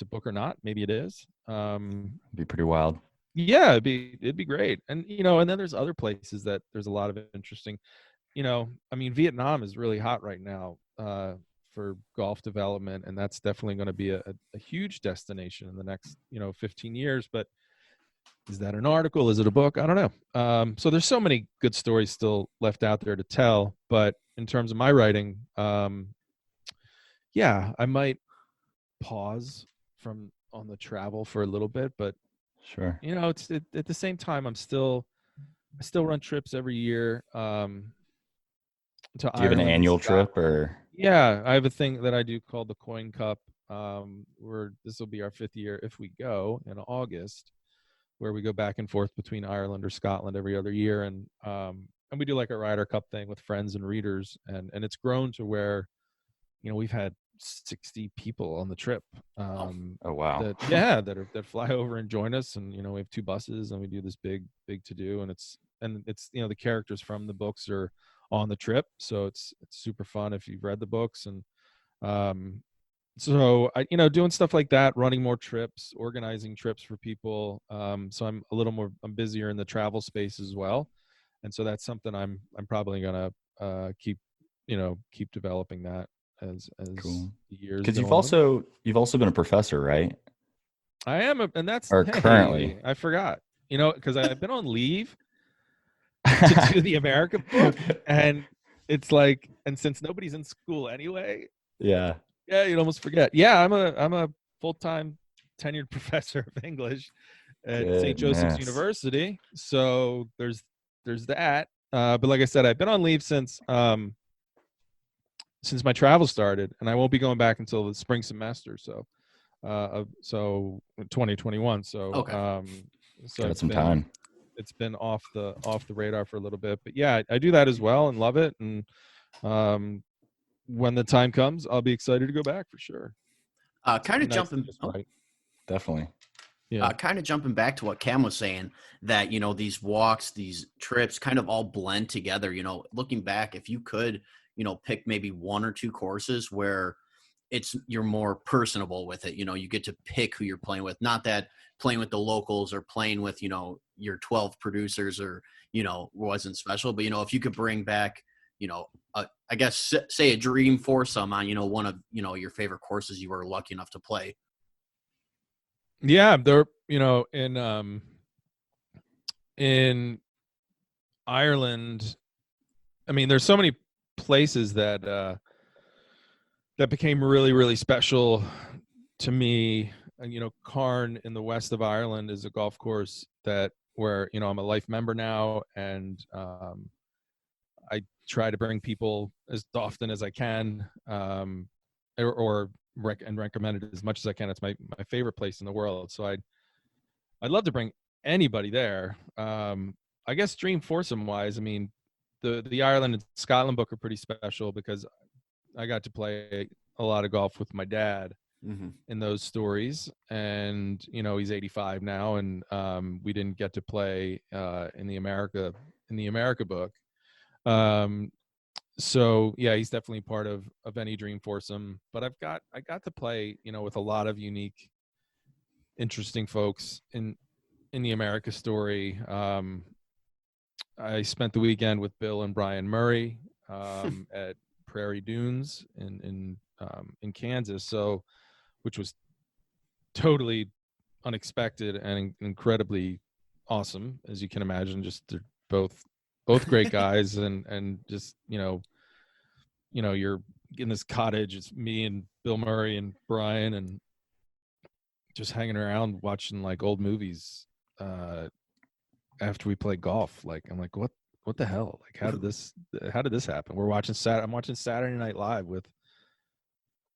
book or not. Maybe it is. It'd be pretty wild. Yeah, it'd be great. And and then there's other places that there's a lot of interesting. I mean, Vietnam is really hot right now for golf development, and that's definitely going to be a huge destination in the next 15 years. But is that an article? Is it a book? I don't know. So there's so many good stories still left out there to tell. But in terms of my writing, yeah, I might pause on the travel for a little bit, but sure. It's at the same time, I still run trips every year. To do you have an annual trip, or? Yeah, I have a thing that I do called the Coyne Cup. Where this will be our 5th year if we go in August, where we go back and forth between Ireland or Scotland every other year, and we do like a Ryder Cup thing with friends and readers, and it's grown to where we've had 60 people on the trip. Oh wow. that fly over and join us, and we have 2 buses, and we do this big to do, and it's the characters from the books are on the trip, so it's super fun if you've read the books. And so I doing stuff like that, running more trips, organizing trips for people. So I'm busier in the travel space as well, and so that's something I'm probably gonna keep developing that as cool. the years. Because you've also been a professor, right? I am, and that's currently. I forgot, because I've been on leave to do the America book, and it's like, and since nobody's in school anyway, yeah, you'd almost forget. Yeah, I'm a full-time tenured professor of English at St. Joseph's University, so there's that. But like I said, I've been on leave since my travel started, and I won't be going back until the spring semester. So 2021. So okay. So got some time. It's been off the radar for a little bit, but yeah, I do that as well and love it. And when the time comes, I'll be excited to go back for sure. Kind of jumping, definitely. Yeah. Kind of jumping back to what Cam was saying, that these walks, these trips, kind of all blend together. Looking back, if you could, pick maybe 1 or 2 courses where you're more personable with it. You get to pick who you're playing with, not that playing with the locals or playing with, your 12 producers or, wasn't special. But, if you could bring back, I guess, say a dream foursome on, one of, your favorite courses you were lucky enough to play. Yeah. They're, in Ireland, I mean, there's so many places that became really, really special to me. And Carn in the west of Ireland is a golf course where I'm a life member now, and I try to bring people as often as I can, or recommend it as much as I can. It's my favorite place in the world, so I'd love to bring anybody there. I guess dream foursome wise, I mean, the Ireland and Scotland book are pretty special because I got to play a lot of golf with my dad in those stories, and he's 85 now, and we didn't get to play in the America book. So yeah, he's definitely part of any dream foursome. But I got to play, with a lot of unique, interesting folks in the America story. I spent the weekend with Bill and Brian Murray at Prairie Dunes in Kansas, so which was totally unexpected and incredibly awesome, as you can imagine. Just they're both great guys, and just you're in this cottage. It's me and Bill Murray and Brian, and just hanging around watching like old movies. After we played golf, like I'm like, what the hell? Like, how did this happen? I'm watching Saturday Night Live with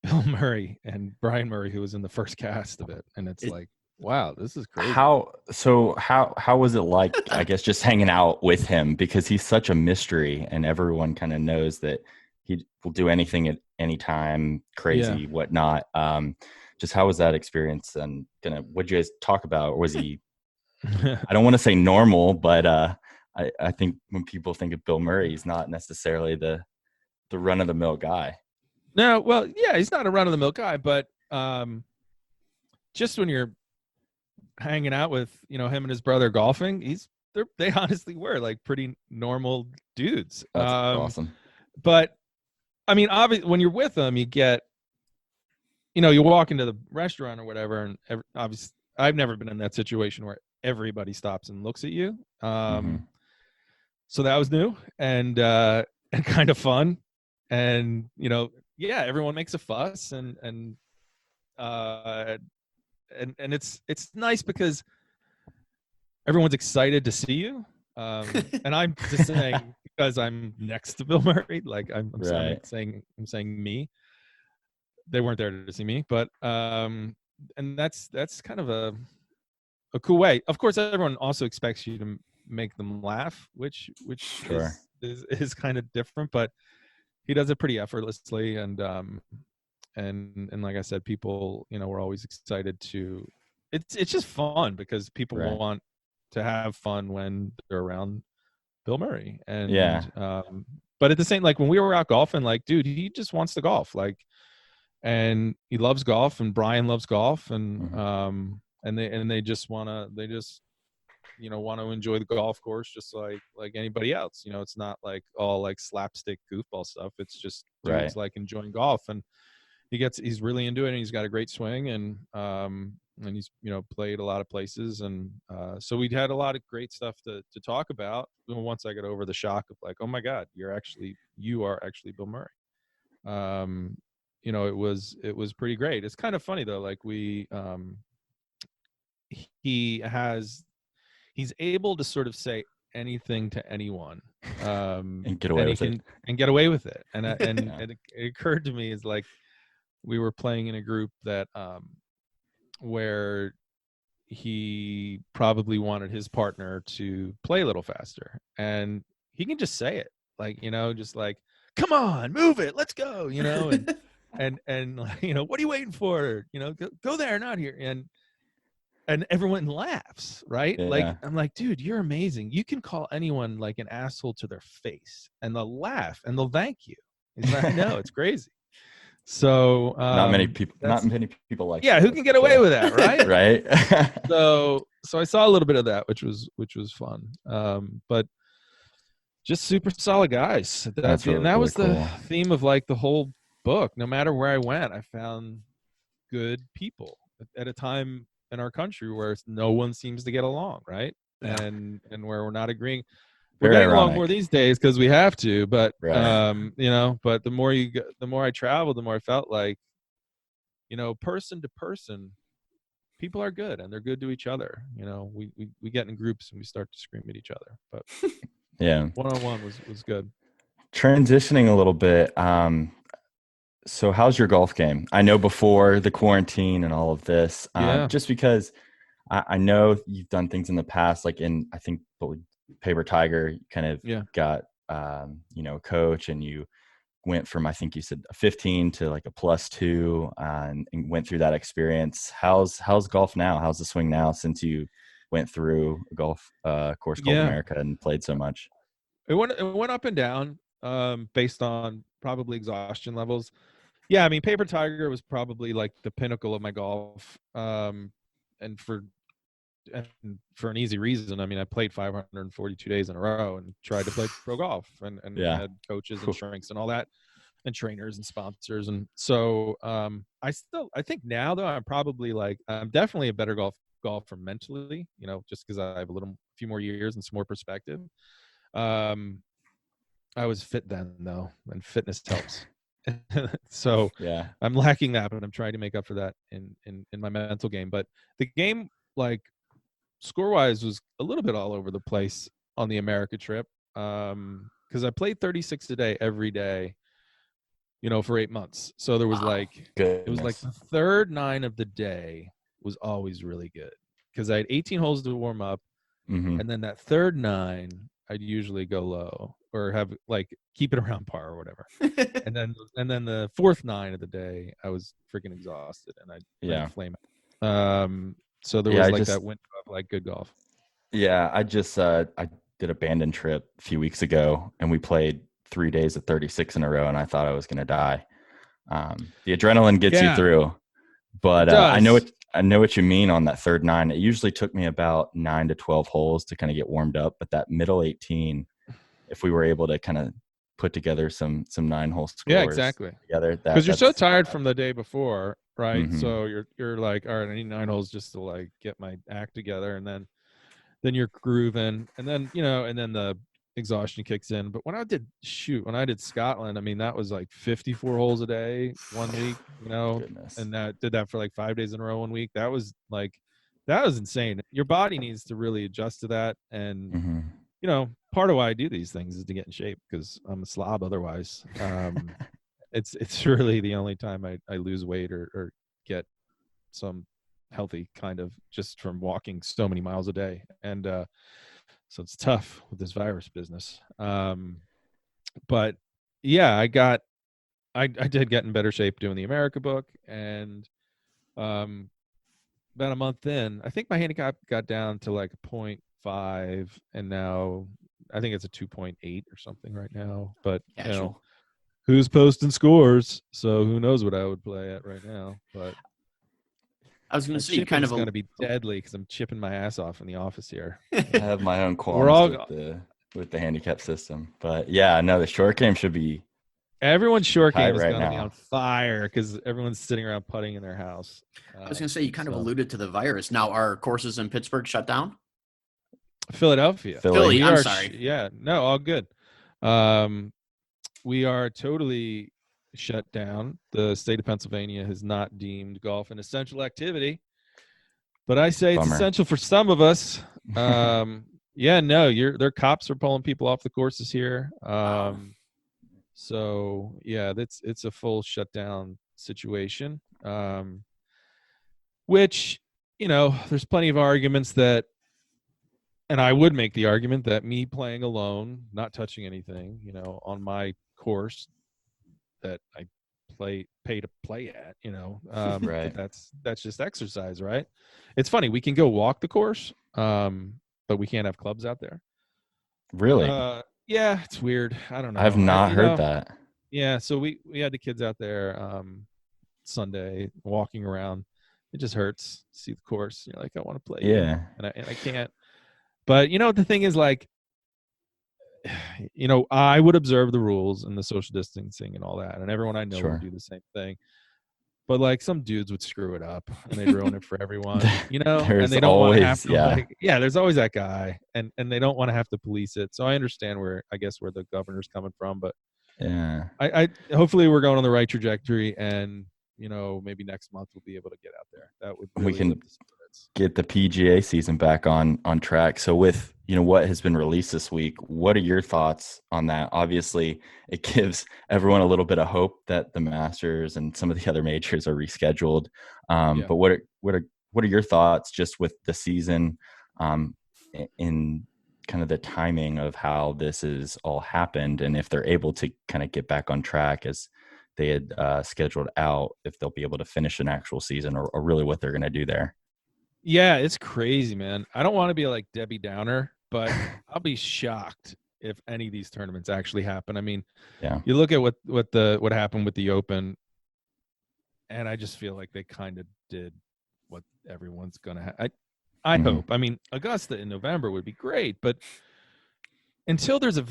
Bill Murray and Brian Murray, who was in the first cast of it, and it's like, wow, this is crazy. How was it like? I guess just hanging out with him, because he's such a mystery, and everyone kind of knows that he will do anything at any time, crazy, whatnot. Just how was that experience? And what'd you guys talk about? Or was he? I don't want to say normal, but I think when people think of Bill Murray, he's not necessarily the run of the mill guy. No, well, yeah, he's not a run of the mill guy, but just when you're hanging out with him and his brother golfing, they honestly were like pretty normal dudes. That's awesome. But I mean, obviously, when you're with them, you get, you walk into the restaurant or whatever, and obviously, I've never been in that situation where everybody stops and looks at you. So that was new and kind of fun, and everyone makes a fuss, and it's nice because everyone's excited to see you, and I'm just saying because I'm next to Bill Murray, like I'm saying me. They weren't there to see me, but and that's kind of a cool way. Of course, everyone also expects you to make them laugh, which sure. is kind of different, but he does it pretty effortlessly. And like I said, people, we're always excited to. It's just fun because people want to have fun when they're around Bill Murray. And but at the same, like when we were out golfing, like, dude, he just wants to golf, like, and he loves golf, and Brian loves golf, and and they just want to enjoy the golf course just like anybody else. It's not like all like slapstick goofball stuff. It's just dudes like enjoying golf, and he's really into it, and he's got a great swing, and he's played a lot of places, and so we'd had a lot of great stuff to talk about. Once I got over the shock of like, oh my God, you are actually Bill Murray. It was pretty great. It's kind of funny though, like he's able to sort of say anything to anyone, and get away with it. And it occurred to me is like we were playing in a group that where he probably wanted his partner to play a little faster, and he can just say it, like, just like, come on, move it, let's go, and what are you waiting for? Go there, not here. And everyone laughs, right? Yeah. Like, I'm like, dude, you're amazing. You can call anyone like an asshole to their face, and they'll laugh and they'll thank you. He's like, I know, it's crazy. So not many people like who can get away with that, right? Right. So I saw a little bit of that, which was fun. But just super solid guys. That's really, and that was cool. the theme of like the whole book. No matter where I went, I found good people at a time in our country where no one seems to get along, right? Yeah. And where we're not agreeing. We're getting along more these days because we have to, but but the more I traveled, the more I felt like, person to person, people are good, and they're good to each other. We get in groups and we start to scream at each other, but yeah, one-on-one was good. Transitioning a little bit, so how's your golf game? I know before the quarantine and all of this, just because I know you've done things in the past, like in, I think, Paper Tiger, you kind of got, a coach, and you went from, I think you said a 15 to like a +2, and went through that experience. How's golf now? How's the swing now since you went through a golf course called America and played so much? It went up and down. based on probably exhaustion levels. Yeah, I mean, Paper Tiger was probably like the pinnacle of my golf, and for an easy reason. I mean, I played 542 days in a row and tried to play pro golf, and had coaches and shrinks and all that, and trainers and sponsors. And so I think now, though, I'm definitely a better golfer mentally, just because I have a few more years and some more perspective. I was fit then, though, and fitness helps. So yeah, I'm lacking that, but I'm trying to make up for that in my mental game. But the game, like, score-wise, was a little bit all over the place on the America trip, because I played 36 a day every day, for 8 months. So there was it was like the third 9 of the day was always really good, because I had 18 holes to warm up, and then that third 9 I'd usually go low or have keep it around par or whatever. and then the fourth 9 of the day I was freaking exhausted and I'd flame it. So there was that window of good golf. Yeah, I just I did a Bandon trip a few weeks ago, and we played 3 days of 36 in a row, and I thought I was going to die. The adrenaline gets you through, but I know what you mean on that third 9. It usually took me about 9 to 12 holes to kind of get warmed up, but that middle 18, if we were able to kind of put together some 9-hole scores, together, because you're so tired from the day before, right? Mm-hmm. So you're like, all right, I need 9 holes just to get my act together, and then you're grooving, and then and then the exhaustion kicks in. But when I did Scotland, I mean, that was 54 holes a day 1 week, Goodness. And that did that for 5 days in a row 1 week. That was insane. Your body needs to really adjust to that, and part of why I do these things is to get in shape, because I'm a slob otherwise. It's really the only time I lose weight or get some healthy kind of, just from walking so many miles a day. And so it's tough with this virus business. But yeah, I did get in better shape doing the America book, and about a month in, I think my handicap got down to a 0.5, and now I think it's a 2.8 or something right now. But who's posting scores? So who knows what I would play at right now. But I was going to say, you kind of going to be deadly, because I'm chipping my ass off in the office here. I have my own qualms with the handicap system, but the short game should be. Everyone's short game is going to be on fire, because everyone's sitting around putting in their house. I was going to say, you kind of alluded to the virus. Now, are courses in Pittsburgh shut down? Philadelphia. Philly. I'm sorry. Yeah, no, all good. We are totally shut down. The state of Pennsylvania has not deemed golf an essential activity, but I say it's essential for some of us. Their cops are pulling people off the courses here. So yeah, it's a full shutdown situation. Which, there's plenty of arguments that, and I would make the argument that me playing alone, not touching anything, on my course that I pay to play at, right. That's just exercise, right? It's funny, we can go walk the course, but we can't have clubs out there. Really? Yeah, it's weird. I don't know. I've not heard that. Yeah, so we had the kids out there Sunday walking around. It just hurts to see the course. You're like, I want to play. Yeah. And I can't. But the thing is, I would observe the rules and the social distancing and all that, and everyone I know would do the same thing. But some dudes would screw it up, and they'd ruin it for everyone, and they don't want to have to. There's always that guy, and they don't want to have to police it. So I understand where the governor's coming from, but yeah, I hopefully we're going on the right trajectory, and maybe next month we'll be able to get out there. That would really we can get the PGA season back on track. So with what has been released this week, what are your thoughts on that? Obviously, it gives everyone a little bit of hope that the Masters and some of the other majors are rescheduled. But what are your thoughts just with the season, in kind of the timing of how this has all happened, and if they're able to kind of get back on track as they had scheduled out, if they'll be able to finish an actual season, or really what they're going to do there? Yeah, it's crazy, man. I don't want to be like Debbie Downer, but I'll be shocked if any of these tournaments actually happen. I mean, Yeah. you look at what happened with the Open, and I just feel like they kind of did what everyone's gonna. I hope. I mean, Augusta in November would be great, but until there's a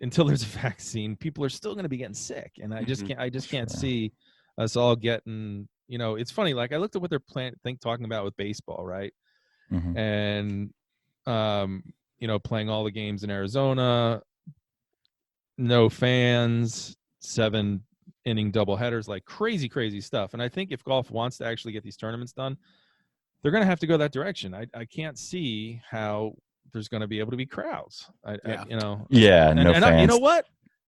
vaccine, people are still going to be getting sick, and I just can't see us all getting. It's funny. Like, I looked at what they're talking about with baseball, right? And playing all the games in Arizona, no fans, 7-inning doubleheaders, like crazy stuff. And I think if golf wants to actually get these tournaments done, they're going to have to go that direction. I can't see how there's going to be able to be crowds. No fans. You know what?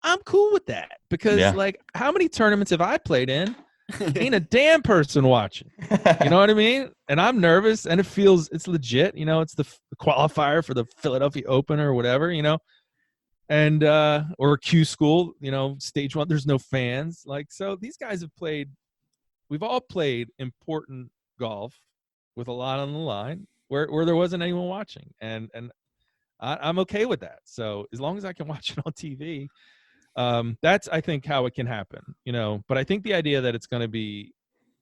I'm cool with that, because like, how many tournaments have I played in? Ain't a damn person watching. You know what I mean? And I'm nervous, and it's legit. It's the qualifier for the Philadelphia Open or whatever. And or Q School. Stage 1. There's no fans. Like, so these guys have played. We've all played important golf with a lot on the line where there wasn't anyone watching, and I'm okay with that. So as long as I can watch it on TV, that's, I think, how it can happen. But I think the idea that it's going to be,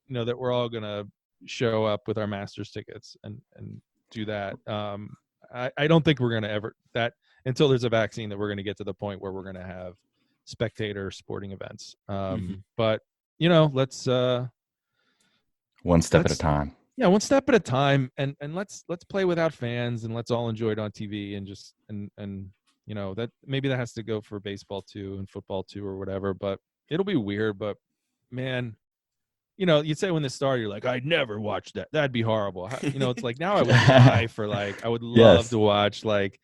that we're all going to show up with our Masters tickets and do that. I don't think we're going to ever that until there's a vaccine, that we're going to get to the point where we're going to have spectator sporting events. But let's one step at a time. Yeah, one step at a time, and let's play without fans, and let's all enjoy it on TV, and just and that maybe that has to go for baseball too and football too or whatever. But it'll be weird. But man, you'd say when this started, you're like, I'd never watch that. That'd be horrible. It's like, now I would die for, like, I would love to watch, like,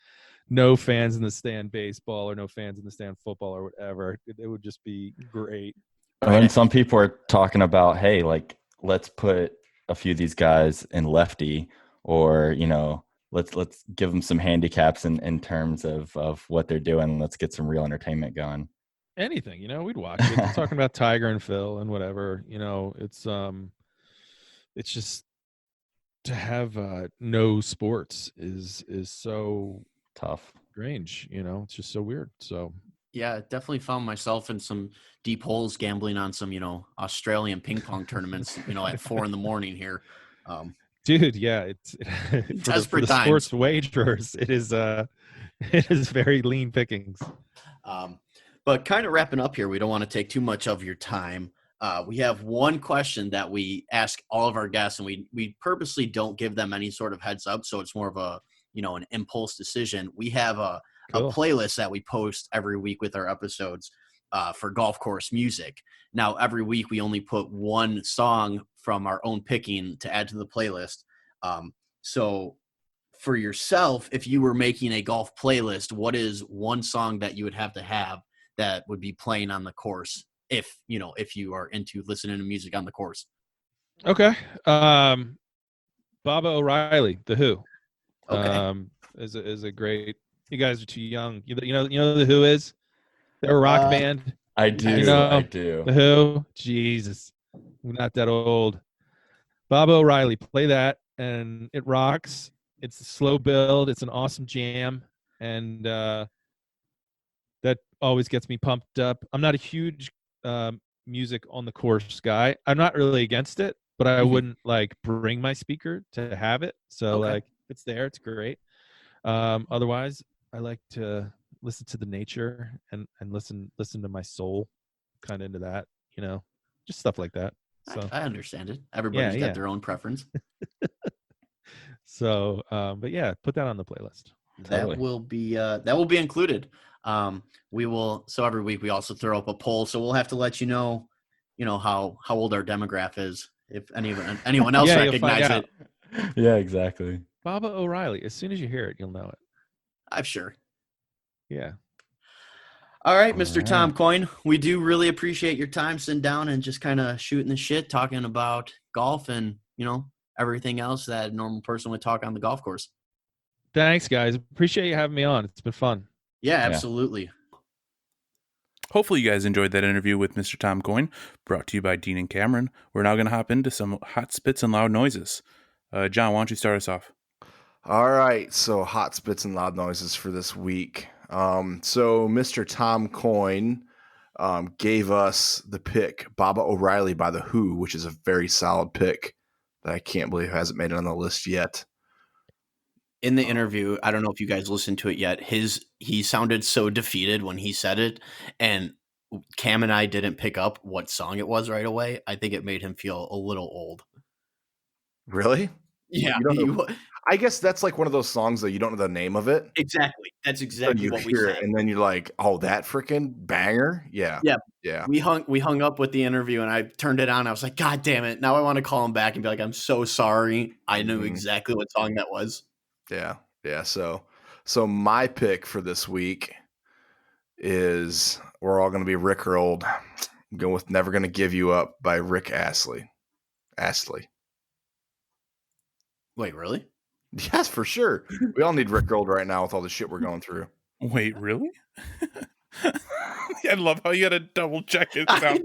no fans in the stand baseball or no fans in the stand football or whatever. It would just be great. And some people are talking about, hey, like, let's put a few of these guys in lefty, or let's give them some handicaps in terms of what they're doing. Let's get some real entertainment going. Anything, we'd watch it. They're talking about Tiger and Phil and whatever. It's just, to have no sports is so tough, strange. It's just so weird. So yeah, definitely found myself in some deep holes gambling on some, Australian ping pong tournaments, at 4 a.m. here. Dude, yeah, it's for the sports wagers. It is very lean pickings. But kind of wrapping up here, we don't want to take too much of your time. We have one question that we ask all of our guests, and we purposely don't give them any sort of heads up, so it's more of a an impulse decision. We have a playlist that we post every week with our episodes for golf course music. Now, every week we only put one song from our own picking to add to the playlist. So for yourself, if you were making a golf playlist, what is one song that you would have that would be playing on the course if you are into listening to music on the course? Okay. Baba O'Reilly, The Who. Okay. Is a great. You guys are too young. You know The Who is? They're a rock band. I do. The Who. Jesus, we're not that old. Baba O'Reilly, play that, and it rocks. It's a slow build. It's an awesome jam, and that always gets me pumped up. I'm not a huge music on the course guy. I'm not really against it, but I wouldn't like bring my speaker to have it. So like, if it's there, it's great. Otherwise, I like to listen to the nature and listen to my soul, kind of into that, just stuff like that. So I understand it. Everybody's got their own preference. So, but yeah, put that on the playlist. That will be included. We will. So every week we also throw up a poll. So we'll have to let you know how old our demographic is, if anyone else recognizes it. Yeah, exactly. Baba O'Reilly. As soon as you hear it, you'll know it. I'm sure. Yeah. All right, Mr. Tom Coyne. We do really appreciate your time sitting down and just kind of shooting the shit, talking about golf and everything else that a normal person would talk on the golf course. Thanks, guys. Appreciate you having me on. It's been fun. Yeah, absolutely. Hopefully you guys enjoyed that interview with Mr. Tom Coyne, brought to you by Dean and Cameron. We're now going to hop into some hot spits and loud noises. John, why don't you start us off? All right, so hot spits and loud noises for this week. So Mr. Tom Coyne gave us the pick Baba O'Reilly by The Who, which is a very solid pick that I can't believe hasn't made it on the list yet. In the interview, I don't know if you guys listened to it yet. He sounded so defeated when he said it, and Cam and I didn't pick up what song it was right away. I think it made him feel a little old. Really? Yeah. I guess that's like one of those songs that you don't know the name of it. Exactly. That's exactly what we said. And then you're like, oh, that freaking banger? Yeah. Yeah. We hung up with the interview, and I turned it on. I was like, God damn it. Now I want to call him back and be like, I'm so sorry. I knew exactly what song that was. Yeah. Yeah. So my pick for this week is we're all going to be Rickrolled. I'm going with Never Gonna Give You Up by Rick Astley. Wait, really? Yes, for sure. We all need Rickrolled right now with all the shit we're going through. Wait, really? I love how you had to double check it. I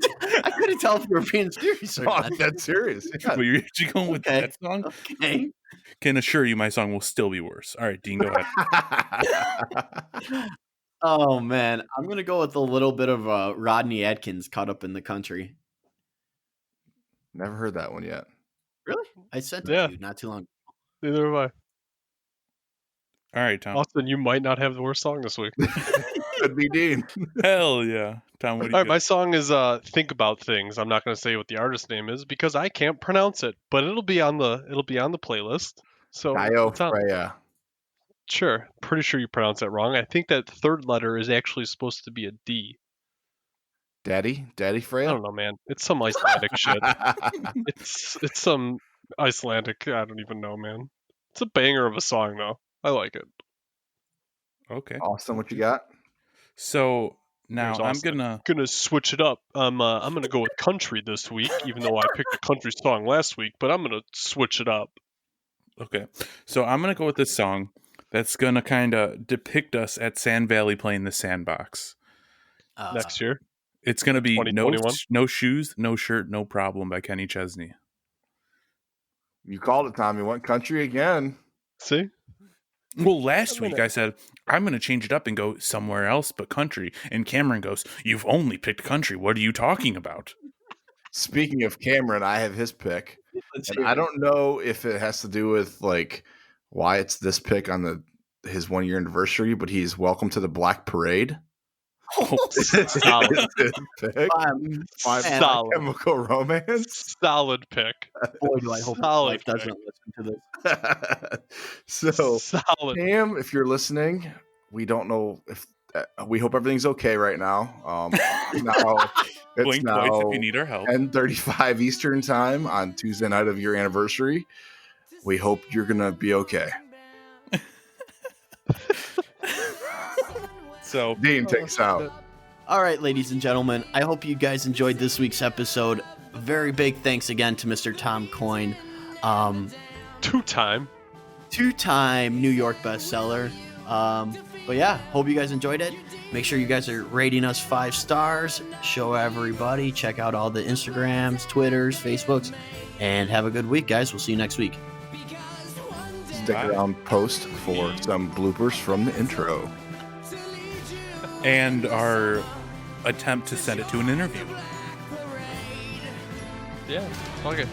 couldn't tell if you were being serious or not. That's serious. Yeah. Well, you're actually going with that song? Okay. Can assure you my song will still be worse. All right, Dean, go ahead. Oh, man. I'm going to go with a little bit of Rodney Atkins, Caught Up in the Country. Never heard that one yet. Really? I sent it to you not too long ago. Neither have I. All right, Tom. Austin, you might not have the worst song this week. Could be Dean. Hell yeah. Tom, what do you my song is Think About Things. I'm not going to say what the artist name is because I can't pronounce it, but it'll be on the playlist. So Freya. Sure. Pretty sure you pronounce that wrong. I think that third letter is actually supposed to be a D. Daddy Freya? I don't know, man. It's some Icelandic shit. It's some Icelandic. I don't even know, man. It's a banger of a song, though. I like it. Okay. Austin, what you got? So now I'm gonna switch it up. I'm gonna go with country this week, even though I picked a country song last week. But I'm gonna switch it up. Okay. So I'm gonna go with this song that's gonna kind of depict us at Sand Valley playing the Sandbox next year. It's gonna be no shoes, no shirt, no problem by Kenny Chesney. You called it, Tom. You went country again. See? Well, last week I said, I'm going to change it up and go somewhere else but country. And Cameron goes, you've only picked country. What are you talking about? Speaking of Cameron, I have his pick. And I don't know if it has to do with like why it's this pick on his 1 year anniversary, but he's Welcome to the Black Parade. Oh, solid pick. Solid. Chemical Romance. Solid pick. Boy, do I hope life doesn't listen to this. So, solid. Cam, if you're listening, we don't know if we hope everything's okay right now. Blink twice if you need our help. 10:35 Eastern time on Tuesday night of your anniversary. We hope you're gonna be okay. So Dean takes out. All right, ladies and gentlemen, I hope you guys enjoyed this week's episode. Very big thanks again to Mr. Tom Coyne. Two-time New York bestseller. But yeah, hope you guys enjoyed it. Make sure you guys are rating us 5 stars. Show everybody. Check out all the Instagrams, Twitters, Facebooks. And have a good week, guys. We'll see you next week. Stick around post for some bloopers from the intro. And our attempt to send it to an interview. Yeah, fuck it.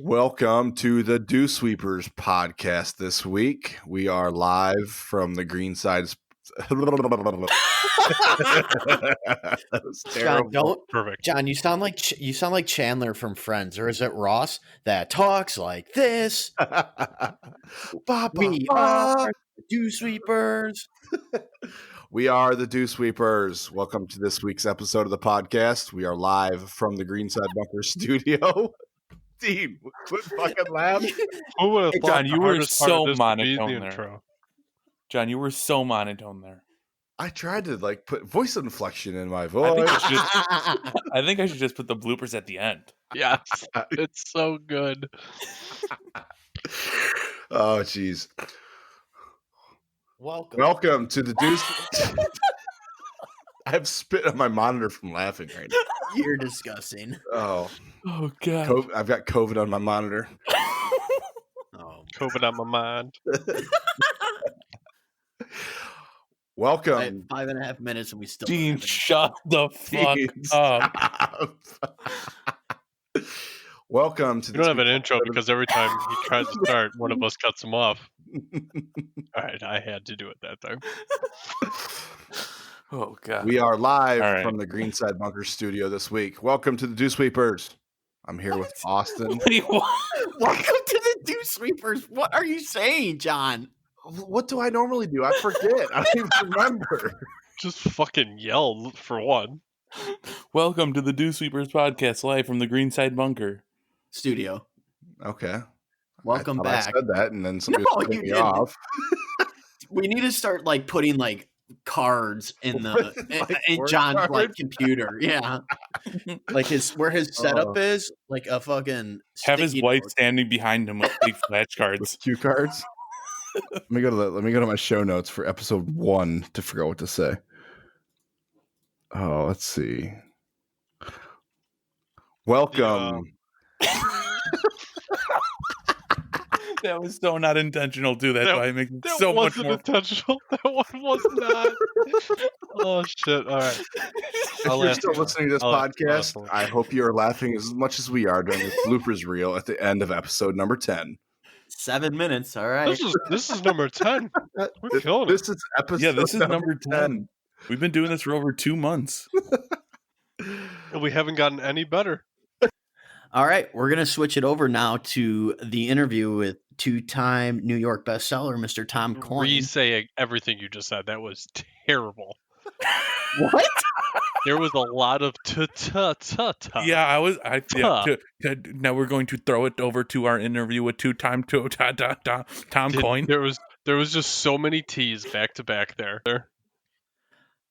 Welcome to the Dew Sweepers podcast this week. We are live from the green side. That was terrible. Perfect. John, you sound like Chandler from Friends, or is it Ross that talks like this? We are the Dew Sweepers. We are the Dew Sweepers. Welcome to this week's episode of the podcast. We are live from the Greenside Bunker studio. Dean, quit fucking laughing. Who would have thought John, you were hardest part so of this would be monotone the there. intro? John, you were so monotone there. I tried to put voice inflection in my I voice. think I should just put the bloopers at the end. Yes, it's so good. Oh, jeez. Welcome to the Dew. I have spit on my monitor from laughing right now. You're disgusting. Oh God. I've got COVID on my monitor. Oh, COVID on my mind. Welcome. 5.5 minutes and we still. Dean, shut the fuck up. Welcome to. We don't have an intro because every time he tries to start, one of us cuts him off. All right, I had to do it that time. Oh God. We are live from the Greenside Bunker studio this week. Welcome to the Dew Sweepers. I'm here with Austin. Welcome to the Dew Sweepers. What are you saying, John? What do I normally do? I forget. I don't even remember. Just fucking yell for one. Welcome to the Dew Sweepers podcast, live from the Greenside Bunker studio. Okay. Welcome back. I said that, and then somebody cut me off. We need to start putting cards in the in John's computer. Yeah, where his setup is a fucking. Have his wife standing behind him with big flashcards, with cue cards. Let me go to my show notes for episode 1 to figure out what to say. Oh, let's see. Welcome. That was so not intentional, too. That's why it makes it so much more intentional. That one was not. Oh shit! All right. If you're still listening to this podcast, I hope you are laughing as much as we are during the bloopers reel at the end of episode number 10. 7 minutes. All right. This is number 10. We're killing it. This is episode. Yeah, this is number 10. We've been doing this for over 2 months. And we haven't gotten any better. All right, we're going to switch it over now to the interview with two-time New York bestseller, Mr. Tom Coyne. Re-say everything you just said. That was terrible. What? There was a lot of ta-ta-ta-ta. Yeah, now we're going to throw it over to our interview with two-time Tom Coyne. There was just so many T's back to back there.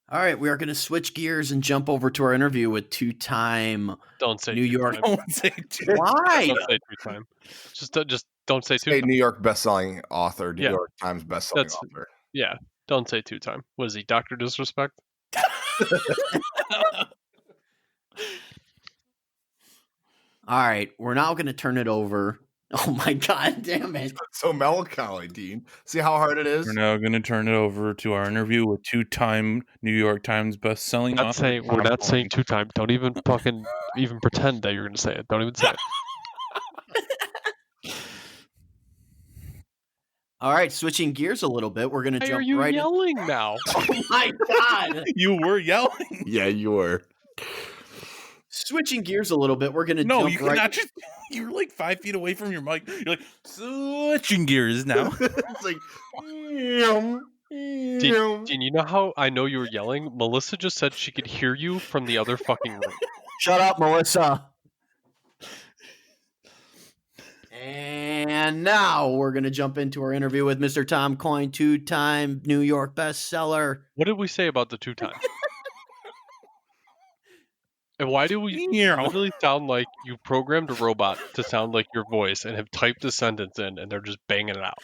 All right, we are going to switch gears and jump over to our interview with two-time New York. Don't say two-time. Why? Don't say two-time. Just don't say two-time. New York bestselling author, New York Times bestselling author. Yeah, don't say two-time. Was he Dr. Disrespect? All right, we're now going to turn it over. Oh my God, damn it. So melancholy, Dean. See how hard it is? We're now going to turn it over to our interview with two-time New York Times bestselling author. We're not saying two-time. Don't even fucking even pretend that you're going to say it. Don't even say it. All right, switching gears a little bit. We're going to jump right in. Why are you yelling now? Oh my God. You were yelling. Yeah, you were. Switching gears a little bit, we're going to jump you cannot just. You're 5 feet away from your mic. You're switching gears now. It's like. Dean, you know how I know you were yelling? Melissa just said she could hear you from the other fucking room. Shut up, Melissa. And now we're going to jump into our interview with Mr. Tom Coyne, two-time New York bestseller. What did we say about the two-time? And why do we literally sound like you programmed a robot to sound like your voice and have typed a sentence in and they're just banging it out?